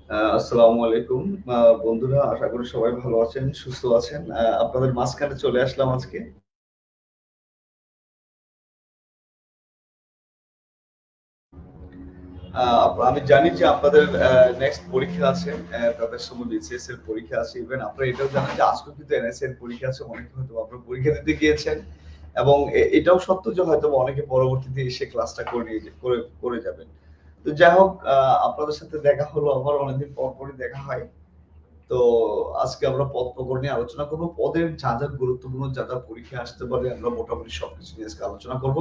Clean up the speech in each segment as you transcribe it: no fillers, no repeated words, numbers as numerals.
আসসালামু আলাইকুম বন্ধুরা, আশা করি সবাই ভালো আছেন, সুস্থ আছেন। আপনাদের মাঝখানে চলে আসলাম আজকে। আমি জানি যে আপনাদের নেক্সট পরীক্ষা আছে, তাদের সময় বিসিএস এর পরীক্ষা আছে। ইভেন আপনারা এটাও জানেন যে আজকে কিন্তু এনএসএ এর পরীক্ষা আছে। অনেকে হয়তো আপনারা পরীক্ষা দিতে গিয়েছেন এবং এটাও সত্য যে হয়তো অনেকে পরবর্তীতে এসে ক্লাসটা করে নিয়ে করে যাবেন। তো যাই হোক, আপনাদের সাথে দেখা হলো, আবার অনেকদিন পর পরই দেখা হয়। তো আজকে আমরা পদ প্রকরণ নিয়ে আলোচনা করব। পদের যা যা গুরুত্বপূর্ণ যা যা পরীক্ষা আসতে পারে আমরা মোটামুটি সবকিছু নিয়ে আজকে আলোচনা করব।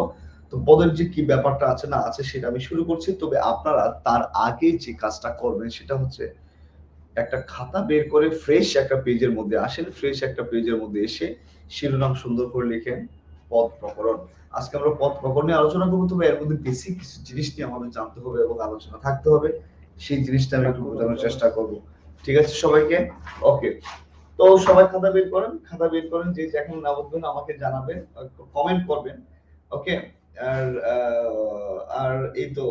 তো পদের যে কি ব্যাপারটা আছে না আছে সেটা আমি শুরু করছি। তবে আপনারা তার আগে যে কাজটা করবেন সেটা হচ্ছে একটা খাতা বের করে ফ্রেশ একটা পেজের মধ্যে আসেন। ফ্রেশ একটা পেজের মধ্যে এসে শিরোনাম সুন্দর করে লিখেন পদ প্রকরণ। আজকে আমরা পদ প্রকরণ নিয়ে আলোচনা করবো, তবে এর মধ্যে বেসিক কিছু জিনিস নিয়ে আমাদের জানতে হবে এবং আলোচনা থাকতে হবে। সেই জিনিসটা আমি একটু বোঝানোর চেষ্টা করব। ঠিক আছে সবাইকে? ওকে। তো সবাই খাতা বের করেন, খাতা বের করেন, যে যেখানে না বুঝবেন আমাকে জানাবেন, কমেন্ট করবেন। ওকে। আর আর এই তো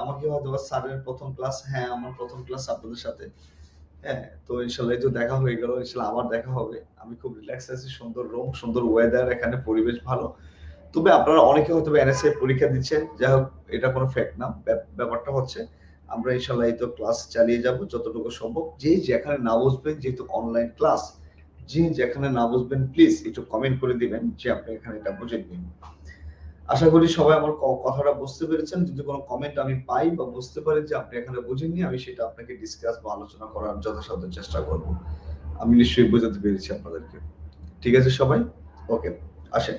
আমাকে হয়তো স্যারের প্রথম ক্লাস, হ্যাঁ আমার প্রথম ক্লাস আপনাদের সাথে। হ্যাঁ, তো ইনশাল্লাহ এই তো দেখা হয়ে গেল, ইনশাল্লাহ আবার দেখা হবে। আমি খুব রিল্যাক্স আছি, সুন্দর রুম, সুন্দর ওয়েদার, এখানে পরিবেশ ভালো। তবে আপনারা অনেকে হয়তো এনএসএ পরীক্ষা দিচ্ছেন, যাই হোক এটা কোনো ফ্যাক্ট না। ব্যাপারটা হচ্ছে আমরা ইনশাল্লাহ এই তো ক্লাস চালিয়ে যাব যতটুকু সম্ভব। যে যেখানে না বুঝবেন, যেহেতু অনলাইন ক্লাস, যে যেখানে না বুঝবেন প্লিজ একটু কমেন্ট করে দিবেন যে আপনি এখানে এটা বুঝেননি। আশা করি সবাই আমার কথাটা বুঝতে পেরেছেন। যদি কোনো কমেন্ট আমি পাই বা বুঝতে পারি যে আপনি এখানে বুঝেননি, আমি সেটা আপনাকে ডিসকাস বা আলোচনা করার যথাসাধ্য চেষ্টা করব। আমি নিশ্চয়ই বোঝাতে পেরেছি আপনাদেরকে। ঠিক আছে সবাই? ওকে। আসেন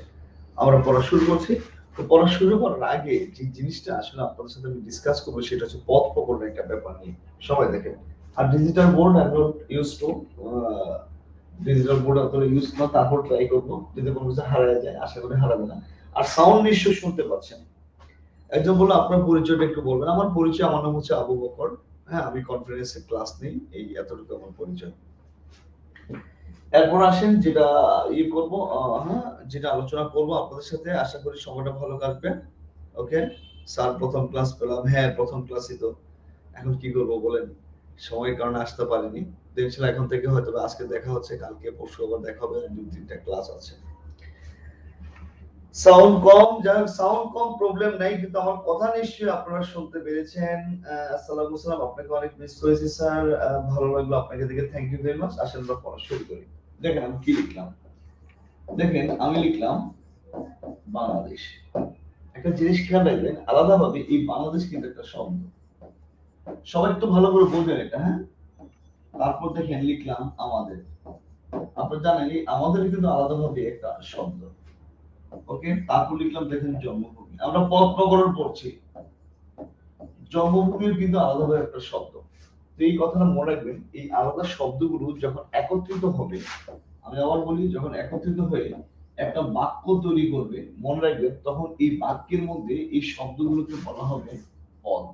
আমরা পড়া শুরু করছি। তো পড়া শুরু করার আগে যে জিনিসটা আসলে আপনাদের সাথে আমি ডিসকাস করবো সেটা হচ্ছে পথ প্রকরণের একটা ব্যাপার নিয়ে। সবাই দেখেন। আর digital board I am not use to, digital board আপনারা ইউজ না, তারপর ট্রাই করবো। যদি কোনো কিছু হারায় যায়, আশা করি হারাবে না। আর সাউন্ড নিশ্চয়ই শুনতে পাচ্ছেন। একজন বললো আপনার পরিচয়টা একটু বলবেন। আমার পরিচয়, আমার নাম হচ্ছে আবু বকর। হ্যাঁ, আমি কনফারেন্সে ক্লাস নেই, এই এতটুকু আমার পরিচয়। এরপর আসেন যেটা করবো, হ্যাঁ যেটা আলোচনা করবো আপনাদের সাথে, আশা করি সময়টা ভালো কাটবে। ওকে। স্যার প্রথম ক্লাস পেলাম, হ্যাঁ প্রথম ক্লাসই তো। এখন কি করবো বলেন, সময়ের কারণে আসতে পারিনি। দেখছিলাম এখন থেকে হয়তো আজকে দেখা হচ্ছে, কালকে পরশু আবার দেখা হবে, 2-3টা ক্লাস আছে। সাউন্ড কম, যাই সাউন্ড কম প্রবলেম নাই, কিন্তু আমার কথা নিশ্চয়ই আপনারা শুনতে পেরেছেন। আসসালামু আলাইকুম, আপনাকে অনেক মিস করেছি স্যার। ভালো লাগলো আপনাকে দেখে, থ্যাংক ইউ ভেরি মাচ। আসলে আমরা পড়া শুরু করি। দেখেন আমি কি লিখলাম, দেখেন আমি লিখলাম বাংলাদেশ। একটা জিনিস খেয়াল রাখবেন, আলাদাভাবে এই বাংলাদেশ কিন্তু একটা শব্দ। সবাই একটু ভালো করে বোঝেন এটা, হ্যাঁ। তারপর দেখেন লিখলাম আমাদের। আপনারা জানেন এই আমাদের কিন্তু আলাদাভাবে একটা শব্দ। ওকে। তারপর লিখলাম দেখেন জন্মভূমি। আমরা পথ প্রকরণ পড়ছি, জন্মভূমির কিন্তু আলাদাভাবে একটা শব্দ। তো এই কথাটা মনে রাখবেন, এই আলাদা শব্দগুলো যখন একত্রিত হবে, আমি আবার বলি, যখন একত্রিত হয়ে একটা বাক্য তৈরি করবে, মনে রাখবেন তখন এই বাক্যের মধ্যে এই শব্দগুলোকে বলা হবে পদ।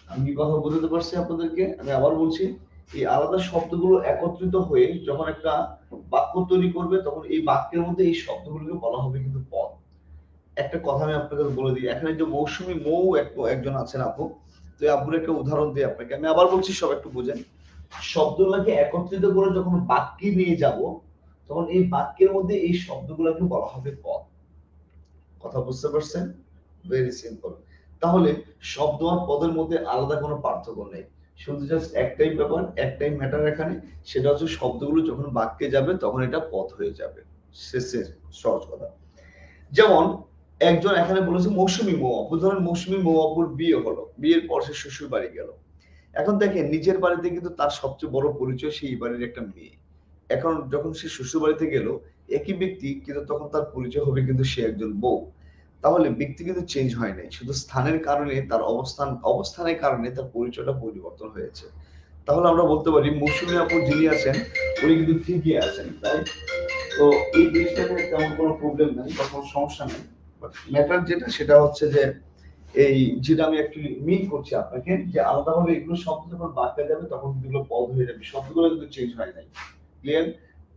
আমি কি কথা বোঝাতে পারছি আপনাদেরকে? আমি আবার বলছি, এই আলাদা শব্দগুলো একত্রিত হয়ে যখন একটা বাক্য তৈরি করবে, তখন এই বাক্যের মধ্যে এই শব্দগুলোকে বলা হবে কিন্তু পদ। একটা কথা আমি আপনাকে বলে দিই, এখানে যে মৌসুমী মৌ একজন আছেন আপু, তো এই আপুর একটা উদাহরণ দিই আপনাকে। আমি আবার বলছি, সব একটু বুঝেন। শব্দগুলোকে একত্রিত করে যখন বাক্যে নিয়ে যাব, তখন এই বাক্যের মধ্যে এই শব্দগুলোকে বলা হবে পদ। কথা বুঝতে পারছেন? Very simple. তাহলে শব্দ আর পদের মধ্যে আলাদা কোনো পার্থক্য নেই, শুধু জাস্ট একটাই ব্যাপার, একটাই ম্যাটার এখানে। সেটা হচ্ছে শব্দগুলো যখন বাক্যে যাবে তখন এটা পদ হয়ে যাবে। শেষের সহজ কথা। যেমন একজন এখানে বলেছে মৌসুমী মৌ আপু, ধরেন মৌসুমী মৌ আপুর বিয়ে হলো, বিয়ের পর সে শ্বশুর বাড়ি গেল। এখন দেখেন নিজের বাড়িতে কিন্তু তার সবচেয়ে বড় পরিচয় সেই বাড়ির একটা মেয়ে। এখন যখন সে শ্বশুর বাড়িতে গেল, একই ব্যক্তি কিন্তু তখন তার পরিচয় হবে কিন্তু সে একজন বউ। তাহলে ব্যক্তি কিন্তু চেঞ্জ হয় নাই, শুধু স্থানের কারণে, তার অবস্থানের কারণে তার পরিচয়টা পরিবর্তন হয়েছে। তাহলে আমরা বলতে পারি মৌসুমী আপু যিনি আছেন উনি কিন্তু ঠিকই আছেন, তাই। তো এই জিনিসটাতে তেমন কোনো প্রবলেম নাই বা কোনো সমস্যা নেই। ম্যাটার যেটা সেটা হচ্ছে যে এই যেটা আমি অ্যাকচুয়ালি মিন করছি আপনাকে, যে আলাদাভাবে এগুলো শব্দ যখন বাক্যে যাবে তখন কিন্তু এগুলো পদ হয়ে যাবে, শব্দগুলো কিন্তু চেঞ্জ হয় নাই। ক্লিয়ার?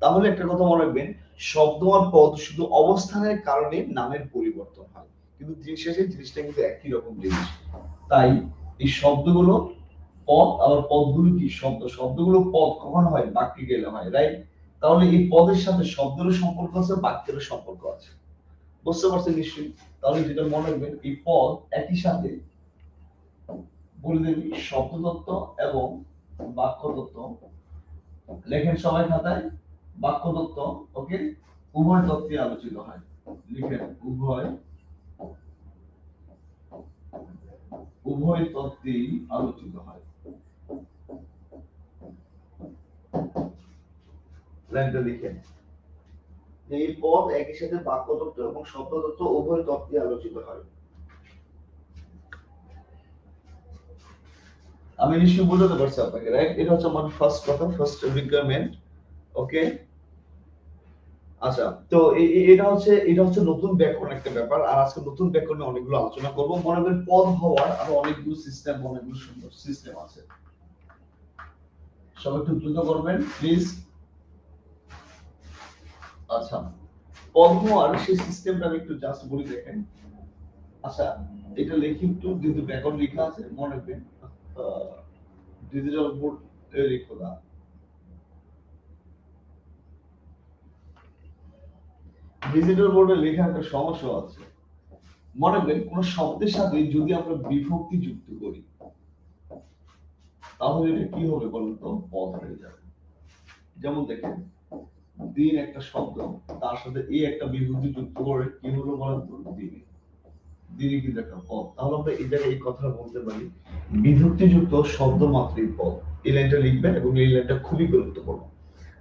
তাহলে একটা কথা মনে রাখবেন, শব্দ আর পদ শুধু অবস্থানের কারণে নামের পরিবর্তন হয়, কিন্তু দিন শেষে জিনিসটা কিন্তু একই রকম জিনিস। তাই এই শব্দগুলো পদ, আবার পদগুলো কি শব্দ, শব্দগুলো পদ কখন হয় বাক্যে গেলে হয়, রাইট? তাহলে এই পদের সাথে শব্দেরও সম্পর্ক আছে, বাক্যেরও সম্পর্ক আছে। বুঝতে পারছেন নিশ্চয়ই? তাহলে যেটা মনে রাখবেন, এই পদ একই সাথে বলে দেবি শব্দতত্ত্ব এবং বাক্যতত্ত্ব। লেখেন সবাই খাতায়, বাক্যতত্ত্ব, ওকে, উভয় তত্ত্বে আলোচিত হয়। লিখেন উভয় তত্ত্বেই আলোচিত হয়। লাইনটা লিখেন, এই পদ একই সাথে বাক্যতত্ত্ব এবং শব্দতত্ত্ব উভয় তত্ত্বে আলোচিত হয়। আমি নিশ্চয়ই বোঝাতে পারছি আপনাকে, রাইট? এটা হচ্ছে আমার ফার্স্ট কথা, ফার্স্ট রিকোয়ারমেন্ট, ওকে। আচ্ছা, তো এটা হচ্ছে নতুন ব্যাকরণ একটা ব্যাপার, আর আজকে নতুন ব্যাকরণে অনেকগুলো আলোচনা করব। মনে রাখবেন পদ হওয়ার আরো অনেকগুলো সিস্টেম, অনেকগুলো সুন্দর সিস্টেম আছে। সবাই একটু দ্রুত করবেন প্লিজ। আচ্ছা, পদ হওয়ার সেই সিস্টেমটা আমি একটু জাস্ট বলি, দেখেন। আচ্ছা, এটা লিখি একটু, যেহেতু ব্যাকরণ লেখা আছে, মনে রাখবেন ডিজিটাল বোর্ড লিখো না। ডিজিটাল বোর্ডে লেখা একটা সমস্যা আছে। মনে রাখবেন কোন শব্দের সাথে যদি আমরা বিভক্তি যুক্ত করি, তাহলে এটা কি হবে বলুন তো? পদ হয়ে যাবে। যেমন দেখেন, দিন একটা শব্দ, তার সাথে এই একটা বিভক্তি যুক্ত করে কি হলো বলেন তো? দিনে। দিনে কিন্তু একটা পদ। তাহলে আমরা এই জায়গায় এই কথাটা বলতে পারি, বিভক্তিযুক্ত শব্দ মাত্রই পদ। এই লাইনটা লিখবেন, এবং এই লাইনটা খুবই গুরুত্বপূর্ণ।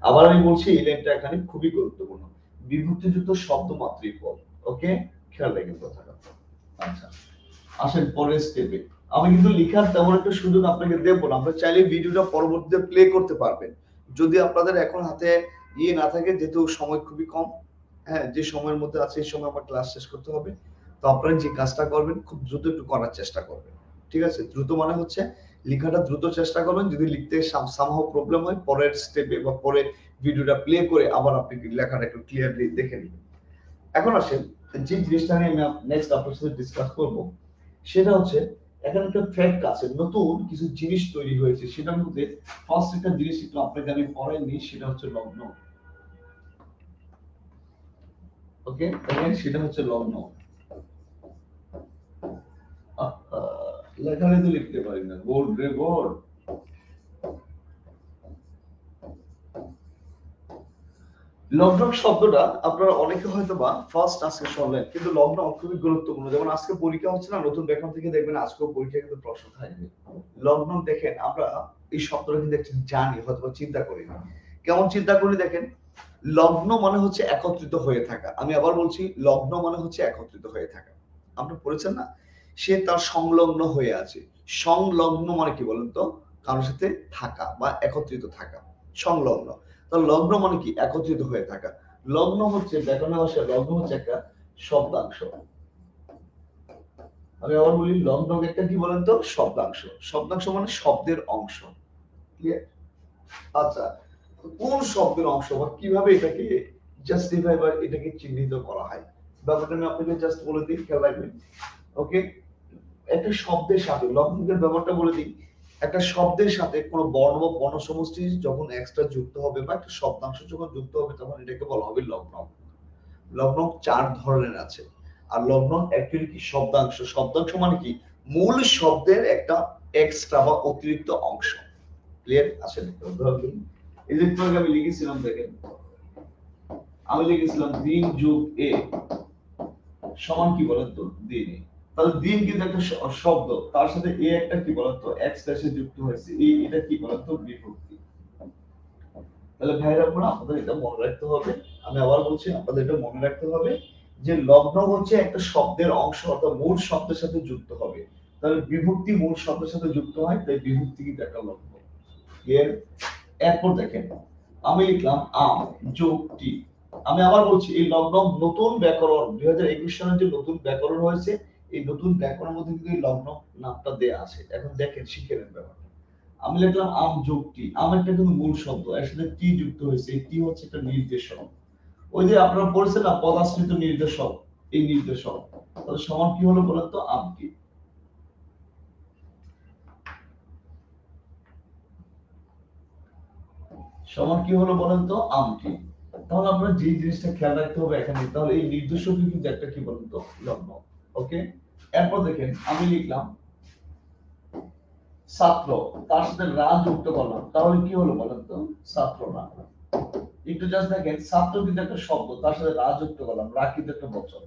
আবার আমি বলছি, এই লাইনটা এখানে খুবই গুরুত্বপূর্ণ। বিভক্তিযুক্ত শব্দ মাত্রই পদ, ওকে? খেয়াল রাখবেন কথাটা। আচ্ছা, আসেন পরের স্টেপে। আমি কিন্তু লেখার তেমন একটা সুযোগ আপনাকে দেব না, আমরা চাইলে ভিডিওটা পরবর্তীতে প্লে করতে পারবেন যদি আপনাদের এখন হাতে ইয়ে না থাকে, যেহেতু সময় খুবই কম। হ্যাঁ, যে সময়ের মধ্যে আছে এই সময় আমার ক্লাস শেষ করতে হবে। তো আপনারা যে কাজটা করবেন, খুব দ্রুত একটু করার চেষ্টা করবেন, ঠিক আছে? দ্রুত মানে হচ্ছে লেখাটা দ্রুত চেষ্টা করবেন। যদি লিখতে সামহাও প্রবলেম হয়, পরের স্টেপে বা পরে ভিডিওটা প্লে করে আবার আপনি লেখাটা একটু ক্লিয়ারলি দেখে নিবেন। এখন আসেন, যে জিনিসটা নিয়ে আমি নেক্সট আপনার সাথে ডিসকাস করব, সেটা হচ্ছে এখানে একটা ফ্যাক্ট আছে, নতুন কিছু জিনিস তৈরি হয়েছে। সেটার মধ্যে ফার্স্ট একটা জিনিস একটু আপনাকে আমি পড়াইনি, সেটা হচ্ছে লগ্ন, ওকে? সেটা হচ্ছে লগ্ন। লেখালে তো লিখতে পারি না, বোর্ড রে বোর্ড। লগ্ন শব্দটা আপনারা অনেকে হয়তো বা ফার্স্ট আজকে শুনলেন, কিন্তু লগ্ন খুবই গুরুত্বপূর্ণ। যেমন আজকে পরীক্ষা হচ্ছে না, নতুন ব্যাকরণ থেকে দেখবেন আজকেও পরীক্ষা কিন্তু প্রশ্ন থাকবে। লগ্ন দেখেন, আমরা এই শব্দটা কিন্তু একটু জানি, হয়তো চিন্তা করি না। কেমন চিন্তা করি দেখেন, লগ্ন মানে হচ্ছে একত্রিত হয়ে থাকা। আমি আবার বলছি, লগ্ন মানে হচ্ছে একত্রিত হয়ে থাকা। আপনি পড়েছেন না, সে তার সংলগ্ন হয়ে আছে। সংলগ্ন মানে কি বলেন তো? কারোর সাথে থাকা বা একত্রিত থাকা, সংলগ্ন। তাহলে লগ্ন মানে কি? একত্রিত হয়ে থাকা। লগ্ন হচ্ছে ব্যাকরণের ভাষায় লগ্ন হচ্ছে একটা শব্দাংশ। আমি আবার বলি, লগ্ন একটা কি বলেন তো? শব্দাংশ। শব্দাংশ মানে শব্দের অংশ। ক্লিয়ার? আচ্ছা, কোন শব্দের অংশ বা কিভাবে এটাকে জাস্টিফাই বা এটাকে চিহ্নিত করা হয়, ব্যাপারটা আমি আপনাকে জাস্ট বলে দিই, খেয়াল রাখবেন, ওকে? একটা শব্দের সাথে লগ্নের ব্যাপারটা বলে দিই। একটা শব্দের সাথে কোনো বর্ণ বা বর্ণ সমষ্টি যখন এক্সট্রা যুক্ত হবে বা একটা শব্দাংশ যখন যুক্ত হবে, তখন এটাকে বলা হবে লগ্ন। লগ্ন চার ধরনের আছে। আর লগ্ন অ্যাকচুয়ালি কি? শব্দাংশ। শব্দাংশ মানে কি? মূল শব্দের একটা এক্সট্রা বা অতিরিক্ত অংশ। ক্লিয়ার? আসলে এই যে একটু আগে আমি লিখেছিলাম, দেখেন, আমি লিখেছিলাম দিন যোগ এ সমান কি বলেন তো? দিন। তাহলে দিন কিন্তু একটা শব্দ, তার সাথে এ একটা কি বলেন তো? এক্স এসে যুক্ত হয়েছে। এটা কি বলেন তো? বিভক্তি। তাহলে ভাইরা বোন, আপনাদের এটা মনে রাখতে হবে। আমি আবার বলছি, আপনাদের এটা মনে রাখতে হবে যে লগ্ন হচ্ছে একটা শব্দের অংশ, অর্থাৎ মূল শব্দের সাথে যুক্ত হবে। তাহলে বিভক্তি মূল শব্দের সাথে যুক্ত হয়, তাই বিভক্তি কিন্তু একটা লগ্ন। ক্লিয়ার? এরপর দেখেন, আমি লিখলাম আম যোগ টি। আমি আবার বলছি, এই লগ্ন নতুন ব্যাকরণ 2021 সালে যে নতুন ব্যাকরণ হয়েছে, এই নতুন ব্যাকরণের মধ্যে কিন্তু এই লগ্ন নামটা দেয়া আছে। এখন দেখেন, শিখে নেন ব্যাপারটা। আমি লিখলাম আম যোগ টি। আম একটা কিন্তু মূল শব্দ, এর সাথে টি যুক্ত হয়েছে। এই টি হচ্ছে একটা নির্দেশক। ওই যে আপনারা পড়ছেন না, পদাশ্রিত নির্দেশক, এই নির্দেশক। তাহলে সমান কি হলো বলেন তো? আম কি। সমান কি হলো বলেন তো, আমটি। তাহলে আমরা যে জিনিসটা খেয়াল রাখতে হবে এখানে, তাহলে এই নির্দেশকই কিন্তু একটা কি বলেন তো, লগ্ন। ওকে, এরপর দেখেন আমি লিখলাম ছাত্র, তার সাথে রা যুক্ত করলাম, তাহলে কি হলো বলেন তো, ছাত্র না। একটু জাস্ট দেখেন, ছাত্র কিন্তু একটা শব্দ, তার সাথে রা যুক্ত করলাম, রা কিন্তু একটা বচন।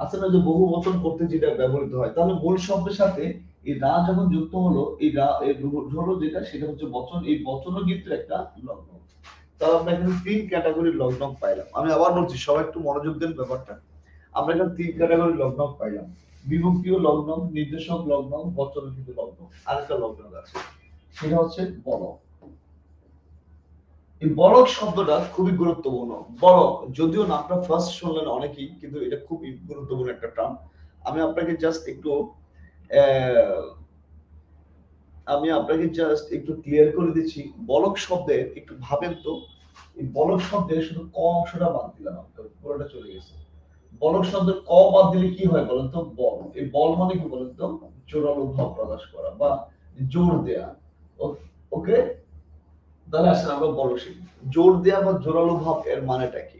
আসলে যে বহু বচন করতে যেটা ব্যবহৃত হয়, তাহলে মূল শব্দের সাথে এই রা যখন যুক্ত হলো, এই রা এর হলো যেটা, সেটা হচ্ছে বচন। এই বচনও কিন্তু একটা লগ্ন। তাহলে আমরা এখানে তিন ক্যাটাগরির লগ্ন পাইলাম। আমি আবার বলছি, সবাই একটু মনোযোগ দেন ব্যাপারটা। আমরা এখানে তিন ক্যাটাগরির লগ্ন পাইলাম, বিভক্তিও লগ্ন, নির্দেশক লগ্ন, বচন কিন্তু লগ্ন। আরেকটা লগ্ন আছে, সেটা হচ্ছে বলক। এই বলক শব্দটা খুবই গুরুত্বপূর্ণ। বলক, যদিও নামটা ফার্স্ট শুনলেন অনেকেই, কিন্তু এটা খুবই গুরুত্বপূর্ণ একটা টার্ম। আমি আপনাকে জাস্ট একটু ক্লিয়ার করে দিচ্ছি। বলক শব্দের একটু ভাবেন তো, এই বলক শব্দের শুধু ক অংশটা বাদ দিলাম, আপনার পুরোটা চলে গেছে। বলক শব্দের ক বাদ দিলে কি হয় বলেন তো, বল। এই বল মানে কি বলেন তো, জোরালো ভাব প্রকাশ করা বা জোর দেয়া। ওকে, তাহলে আসলে আমরা বলক শিখি। জোর দেয়া বা জোরালো ভাব এর মানেটা কি?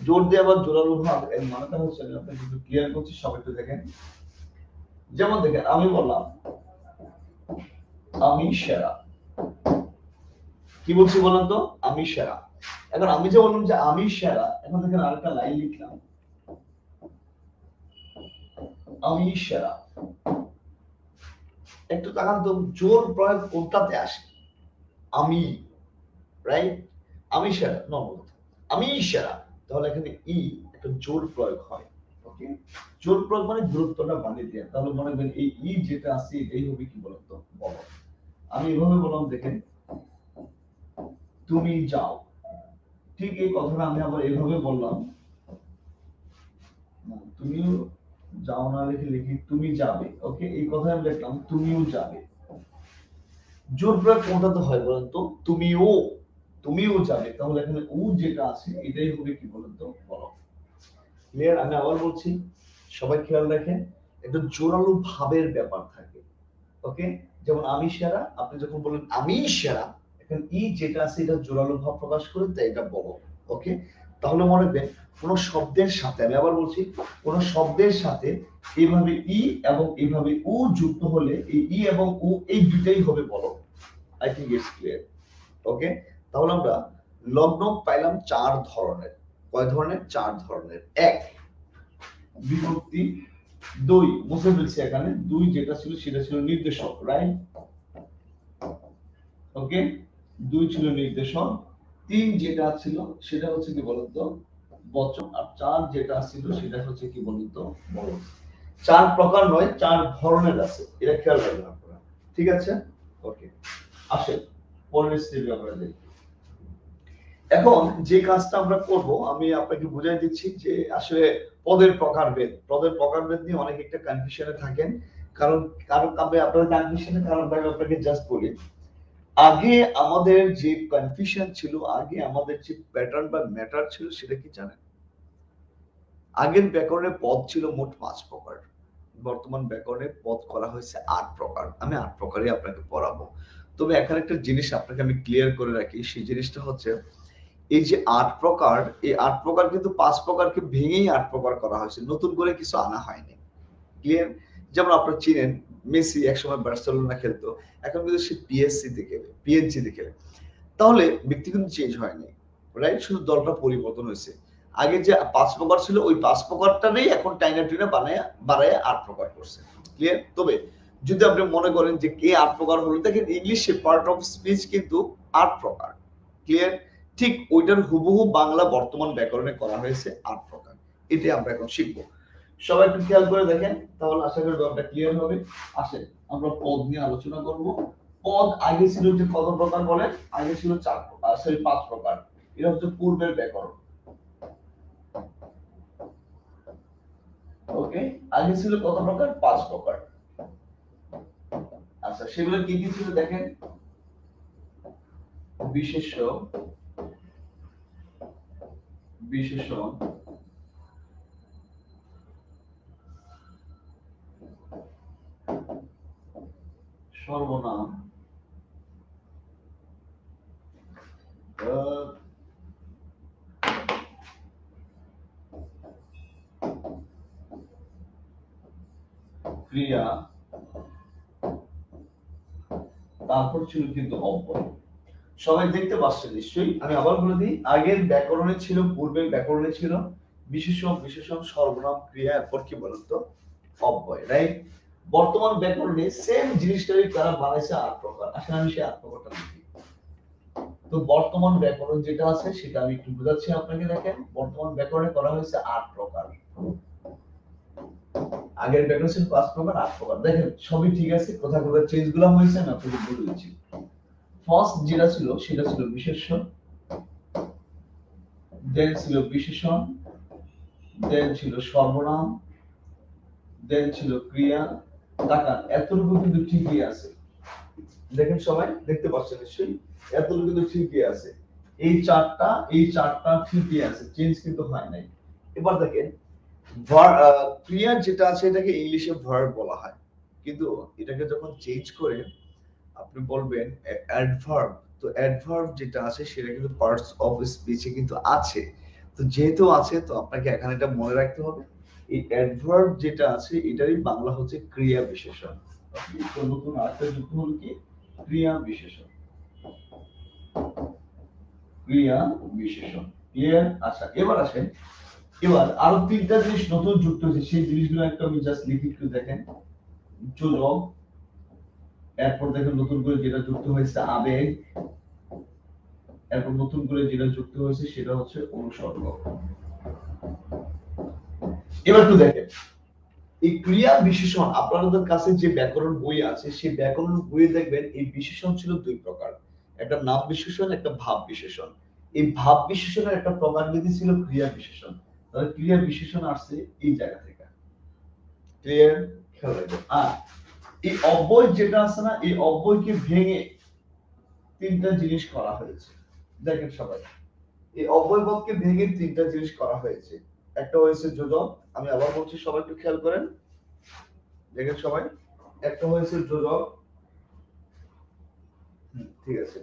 জোর দেয়া বা জোরালো ভাব এর মানেটা হচ্ছে, আমি আপনাকে একটু ক্লিয়ার করছি, সবাই একটু দেখেন। যেমন দেখেন, আমি বললাম আমি সেরা। কি বলছি বলেন তো, আমি সেরা। এখন আমি যে বললাম যে আমি সেরা, এখন দেখেন আরেকটা লাইন লিখলাম, আমি সেরা। একটু তাকান তো, জোর প্রয়োগ কোনটাতে আসে? আমি, রাইট? আমি সেরা, নর্মাল আমি সেরা। তাহলে এখানে ই একটা জোর প্রয়োগ হয়। ওকে, জোর প্রয়োগ মানে গুরুত্বটা বাড়িয়ে দেয়া। তাহলে মনে করেন এই ই যেটা আছে, এটাই হবে কি বলতো, বলো। আমি এভাবে বললাম, দেখেন তুমি যাও। ঠিক এই কথাটা আমি আবার এভাবে বললাম, তুমিও যাও না লিখে লিখি তুমি যাবে। ওকে, এই কথা আমি লিখলাম তুমিও যাবে। জোর প্রয়োগ কোনটাতে হয় বলেন তো, তুমিও, তুমিও যাবে। তাহলে এখানে ও যেটা আছে, এটাই হবে কি বলেন তো, বলো। ক্লিয়ার? আমি আবার বলছি, সবাই খেয়াল রাখেন, একটা জোরালো ভাবের ব্যাপার থাকে। ওকে, যেমন আমি সেরা, আপনি যখন বলেন আমি সেরা, এখন ই যেটা আছে এটা জোরালো ভাব প্রকাশ করে, তাই এটা বলো। ওকে, তাহলে মনে রাখবেন, কোন শব্দের সাথে, আমি আবার বলছি, কোন শব্দের সাথে এইভাবে ই এবং এইভাবে ও যুক্ত হলে, এই ই এবং ও এই দুটাই হবে বলো। I think it's clear. Okay, তাহলে আমরা লগ্ন পাইলাম চার ধরনের। কয় ধরনের? চার ধরনের। এক, বিভক্তি। দুই, মুছে ফেলছি এখানে, দুই যেটা ছিল সেটা ছিল নির্দেশক, রাইট? ওকে, দুই ছিল নির্দেশক। তিন যেটা ছিল সেটা হচ্ছে কি বলতো, বচন। আর চার যেটা ছিল সেটা হচ্ছে কি বলতো, বলক। চার প্রকার নয়, চার ধরনের আছে, এটা খেয়াল রাখবেন আপনারা। ঠিক আছে? ওকে, আসেন পরের স্টেপে আমরা যাই। এখন যে কাজটা আমরা করব, আমি আপনাকে বুঝাই দিচ্ছি যে আসলে পদের প্রকারভেদ, পদের প্রকারভেদ নিয়ে অনেক একটা কনফিউশনে থাকেন। কারণ কারণ আমি আপনাদের কনফিউশনের কারণ আমি আপনাকে জাস্ট বলি। আগে আমাদের যে কনফিউশন ছিল, আগে আমাদের যে প্যাটার্ন বা ম্যাটার ছিল, সেটা কি জানেন? আগের ব্যাকরণের পদ ছিল মোট 5 প্রকার। বর্তমান ব্যাকরণের পদ করা হয়েছে 8 প্রকার। আমি 8 প্রকারই আপনাকে পড়াবো। তবে এখানে একটা জিনিস আপনাকে আমি ক্লিয়ার করে রাখি, সেই জিনিসটা হচ্ছে, এই যে 8 প্রকার, এই 8 প্রকার কিন্তু 5 প্রকারকে ভেঙেই 8 প্রকার করা হয়েছে, নতুন করে কিছু আনা হয়নি। ক্লিয়ার? যেমন আপনারা চিনেন, মেসি একসময় বার্সেলোনা খেলতো, এখন কিন্তু সে পিএসসি তে খেলে, পিএনজি তে খেলে। তাহলে ব্যক্তি কিন্তু চেঞ্জ হয়নি, রাইট? শুধু দলটা পরিবর্তন হয়েছে। আগে যে 5 প্রকার ছিল, ওই 5 প্রকারটারই এখন টাইনা টুইনা বানায় বাড়ায় 8 প্রকার করছে। ক্লিয়ার? তবে যদি আপনি মনে করেন যে কে 8 প্রকার হলো, দেখেন ইংলিশে পার্ট অফ স্পিচ কিন্তু 8 প্রকার। ক্লিয়ার? ঠিক ওইটার হুবহু বাংলা বর্তমান ব্যাকরণে করা হয়েছে 8 প্রকার। এটাই আমরা এখন শিখবো। সবাই একটু খেয়াল করে দেখেন, তাহলে আশা করি ব্যাপারটা ক্লিয়ার হবে। আসেন আমরা পদ নিয়ে আলোচনা করব। পদ আগে ছিল যে কত প্রকার বলেন? আগে ছিল 4 প্রকার, সরি 5 প্রকার। এটা হচ্ছে পূর্বের ব্যাকরণ। ওকে, আগে ছিল কত প্রকার? 5 প্রকার। আচ্ছা, সেগুলো কি কি ছিল দেখেন? বিশেষ্য, বিশেষণ, সর্বনাম, ক্রিয়া, তারপর ছিল কিন্তু অব্যয়। সবাই দেখতে পাচ্ছেন নিশ্চয়ই। আমি আবার বলে দিই, আগের ব্যাকরণে ছিল, পূর্বের ব্যাকরণে ছিল বিশেষণ, বিশেষণ, সর্বনাম, ক্রিয়া, এরপর কি বলতো অব্যয়, রাইট? বর্তমান ব্যাকরণে সেম জিনিসটাই তারা বানাইছে 8 প্রকার। আসলে আমি সেই 8 প্রকারটা লিখি। তো বর্তমান ব্যাকরণ যেটা আছে সেটা আমি একটু বোঝাচ্ছি আপনাকে। দেখেন, বর্তমান ব্যাকরণে করা হয়েছে 8 প্রকার। আগের ব্যাকরণ ছিল 5 প্রকার, 8 প্রকার। দেখেন সবই ঠিক আছে, কোথায় কোথায় চেঞ্জ গুলো হয়েছে আমি আপনাকে বলে দিচ্ছি। ফার্স্ট যেটা ছিল সেটা ছিল বিশেষ্য, দেন ছিল বিশেষণ, দেন ছিল সর্বনাম, দেন ছিল ক্রিয়া। তাকান, এতটুকু কিন্তু ঠিকই আছে। দেখেন সবাই দেখতে পাচ্ছেন নিশ্চয়ই, এতটুকু কিন্তু ঠিকই আছে। এই চারটা ঠিকই আছে, চেঞ্জ কিন্তু হয় নাই। এবার দেখেন ক্রিয়া যেটা আছে এটাকে ইংলিশে ভার্ব বলা হয়, কিন্তু এটাকে যখন চেঞ্জ করে আপনি বলবেন অ্যাডভার্ব, তো অ্যাডভার্ব যেটা আছে সেটা কিন্তু পার্টস অফ স্পিচে কিন্তু আছে। তো যেহেতু আছে, তো আপনাকে এখানে এটা মনে রাখতে হবে, এই অ্যাডভার্ব যেটা আছে এটারই বাংলা হচ্ছে ক্রিয়া বিশেষণ। তো নতুন আরেকটা যুক্ত হলো কি, ক্রিয়া বিশেষণ, ক্রিয়া বিশেষণ। ক্লিয়ার? আচ্ছা, এবার আসেন, এবার আরো 3টা জিনিস নতুন যুক্ত হয়েছে, সেই জিনিসগুলো একটা আমি জাস্ট লিখি, একটু দেখেন। যোজক, এরপর দেখেন নতুন করে যেটা যুক্ত হয়েছে আবেগ, এরপর নতুন করে যেটা যুক্ত হয়েছে সেটা হচ্ছে অনুসর্গ। এবার একটু দেখেন, এই ক্রিয়া বিশেষণ আপনাদের কাছে যে ব্যাকরণ বই আছে সেই ব্যাকরণ বইয়ে দেখবেন এই বিশেষণ ছিল 2 প্রকার, একটা নাম বিশেষণ, একটা ভাব বিশেষণ। এই ভাব বিশেষণের একটা প্রকারভেদ ছিল ক্রিয়া বিশেষণ। তাহলে ক্রিয়া বিশেষণ আসছে এই জায়গা থেকে। ক্লিয়ার? খেয়াল রাখবেন। আর এই অব্যয় যেটা আছে না, এই অব্যয়কে ভেঙে 3টা জিনিস করা হয়েছে। দেখেন সবাই, এই অব্যয়পদকে ভেঙে 3টা জিনিস করা হয়েছে। একটা হয়েছে যোজক, আমি আবার বলছি সবাই একটু খেয়াল করেন, দেখেন সবাই, একটা হয়েছে যোজক, ঠিক আছে,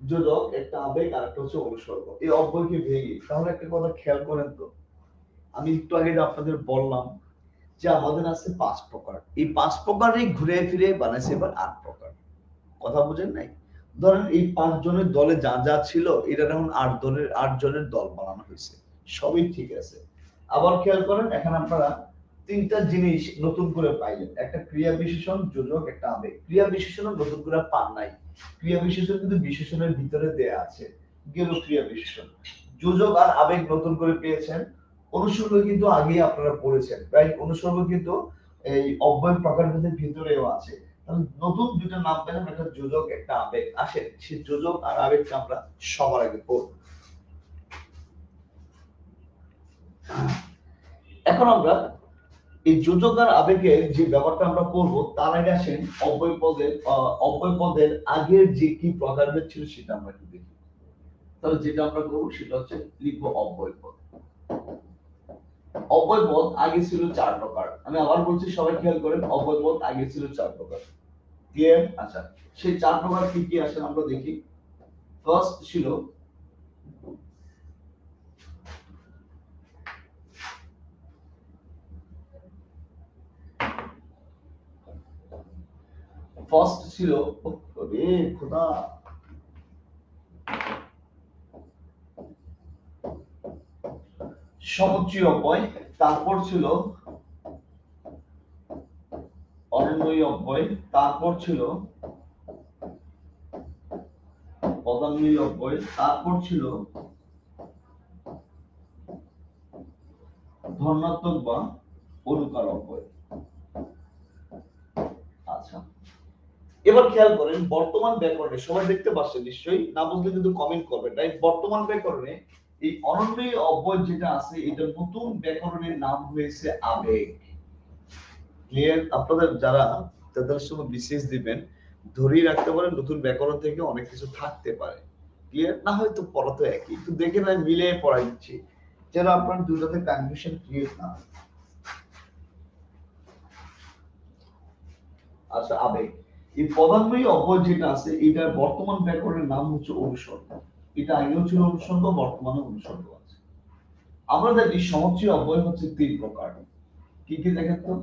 যোজক, একটা আবেগ, আর একটা হচ্ছে অনুসর্গ। এই অব্যয়কে ভেঙে, তাহলে একটা কথা খেয়াল করেন তো, আমি একটু আগে যে আপনাদের বললাম যে আমাদের আছে 5 প্রকার, এই 5 প্রকারই ঘুরে ফিরে বানাইছে এবার 8 প্রকার। কথা বুঝেন নাই? ধরেন এই 5 জনের দলে যা যা ছিল এটা এখন 8 জনের দল বানানো হয়েছে, সবই ঠিক আছে। আবার খেয়াল করেন, এখানে আপনারা 3টা জিনিস নতুন করে পাইলেন, একটা ক্রিয়া বিশেষণ, যোজক, একটা আবেগ। ক্রিয়া বিশেষণ নতুন করে পান নাই, ক্রিয়া বিশেষণ কিন্তু বিশেষণের ভিতরে দেয়া আছে, গেল ক্রিয়া বিশেষণ। যোজক আর আবেগ নতুন করে পেয়েছেন। অনুসর্গ কিন্তু আগেই আপনারা পড়েছেন, রাইট? অনুসর্গ কিন্তু এই অব্যয় প্রকারভেদের ভিতরেও আছে। নতুন 2টা নাম পেলাম, একটা যোজক, একটা আবেগ। আসেন সেই যোজক আর আবেগটা আমরা সবার আগে পড়ব। এখন আমরা এই যোজক আর আবেগের যে ব্যাপারটা আমরা করব, তার আগে আসেন অব্যয় পদের আগের যে কি প্রকারভেদ ছিল সেটা আমরা একটু দেখি। তাহলে যেটা আমরা করব সেটা হচ্ছে লিখবো অব্যয় পদ। অব্যয় পদ আগে ছিল 4 প্রকার। আমি আবার বলছি, সবাই খেয়াল করেন, অব্যয় পদ আগে ছিল 4 প্রকার। ক্লিয়ার? আচ্ছা, সেই 4 প্রকার কি কি আসেন আমরা দেখি। ফার্স্ট ছিল ওরে খোদা, সমুচ্চয় অব্যয়, তারপর ছিল অনন্বয়ী অব্যয়, তারপর ছিল পদান্বয়ী অব্যয়, তারপর ছিল ধনাত্মক বা অনুকার অব্যয়। আচ্ছা, এবার খেয়াল করেন বর্তমান ব্যাকরণে, সবাই দেখতে পাচ্ছেন নিশ্চয়ই, না বুঝলে কিন্তু কমেন্ট করবেন, রাইট? বর্তমান ব্যাকরণে এই অনন্বয়ী অব্যয় যেটা আছে এটা নতুন ব্যাকরণের নাম হয়েছে আবেগ। ক্লিয়ার? আপনাদের যারা তাদের সময় বিশেষ দিবেন, ধরেই রাখতে পারেন নতুন ব্যাকরণ থেকে অনেক কিছু থাকতে পারে। ক্লিয়ার? না হয়তো পড়া তো একই, একটু দেখে না মিলে পড়াই দিচ্ছি যেন আপনার দুটাতে কনফিউশন ক্রিয়েট না হয়। আচ্ছা, আবেগ, এই পদান্বয়ী অব্যয় যেটা আছে এটার বর্তমান ব্যাকরণের নাম হচ্ছে অনুসর্গ। এটা আগেও ছিল অনুসর্গ, বর্তমানে অনুসর্গ আছে। আমরা জানি সমুচ্চয় অব্যয় হচ্ছে 3 প্রকার। কি কি দেখেন তো?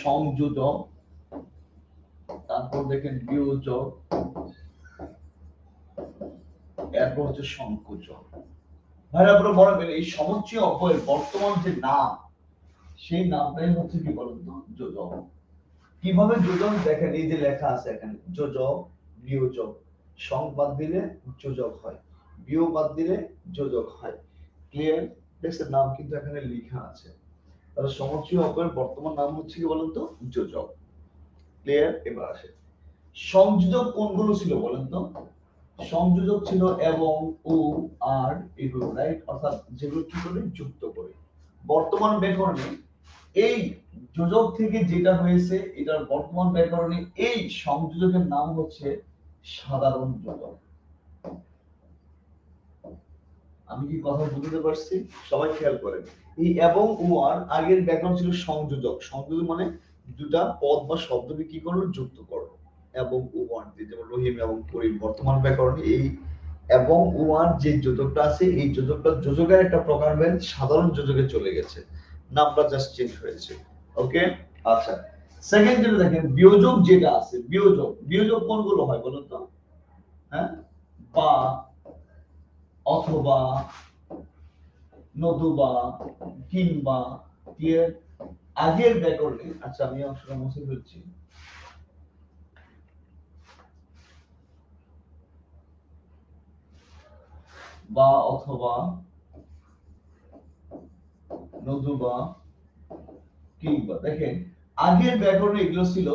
সংযোজক, তারপর দেখেন বিয়োজক, এরপর হচ্ছে সংকোচক। ভাইরা আপনারা মনে রাখবেন এই সমুচ্চয় অব্যয়ের বর্তমান যে নাম, সেই নামটাই হচ্ছে কি বলুন তো, যোজক। কিভাবে যোজক দেখেন, এই যে লেখা আছে এখানে যোজক, বিয়োজক, সং বাদ দিলে যোজক হয়, বিয়োগ বাদ দিলে যোজক হয়। ক্লিয়ার? দেখছেন নাম কিন্তু এখানে লেখা আছে। তাহলে সমুচ্চয় অব্যয়ের বর্তমান নাম হচ্ছে কি বলুন তো, যোজক। ক্লিয়ার? এবার আসে সংযোজক কোনগুলো ছিল বলেন তো? সংযোজক ছিল এবং, ও, আর, এগুলো, রাইট? অর্থাৎ যেগুলো কি করে যুক্ত করে। বর্তমান ব্যাকরণে এই যোজক থেকে যেটা হয়েছে, এটার বর্তমান ব্যাকরণে এই সংযোজকের নাম হচ্ছে সাধারণ যোজক। আমি কি কথা বুঝতে পারছি? সবাই খেয়াল করেন। এই এবং, ও, আর আগের ব্যাকরণ ছিল সংযোজক। সংযোজক মানে দুটা পদ বা শব্দকে কি করলো, যুক্ত করলো। এবং, ও, আর দিয়ে, যেমন রহিম এবং করিম। বর্তমান ব্যাকরণে এই এবং, ও, আর যে যোজকটা আছে, এই যোজকটা যোজকের একটা প্রকারভেদ সাধারণ যোজকে চলে গেছে, নামটা জাস্ট চেঞ্জ হয়েছে। ওকে, আচ্ছা। সেকেন্ড যেটা দেখেন, বিয়োজক যেটা আছে, বিয়োজক, বিয়োজক কোনগুলো হয় বলুন তো? হ্যাঁ, বা, অথবা, নতুবা, কিংবা। ক্লিয়ার? আগের ব্যাকরণে, আচ্ছা আমি অংশটা মুছে ফেলছি। বা, অথবা, নতুবা, কিংবা। দেখেন আগের ব্যাকরণে এগুলো ছিল,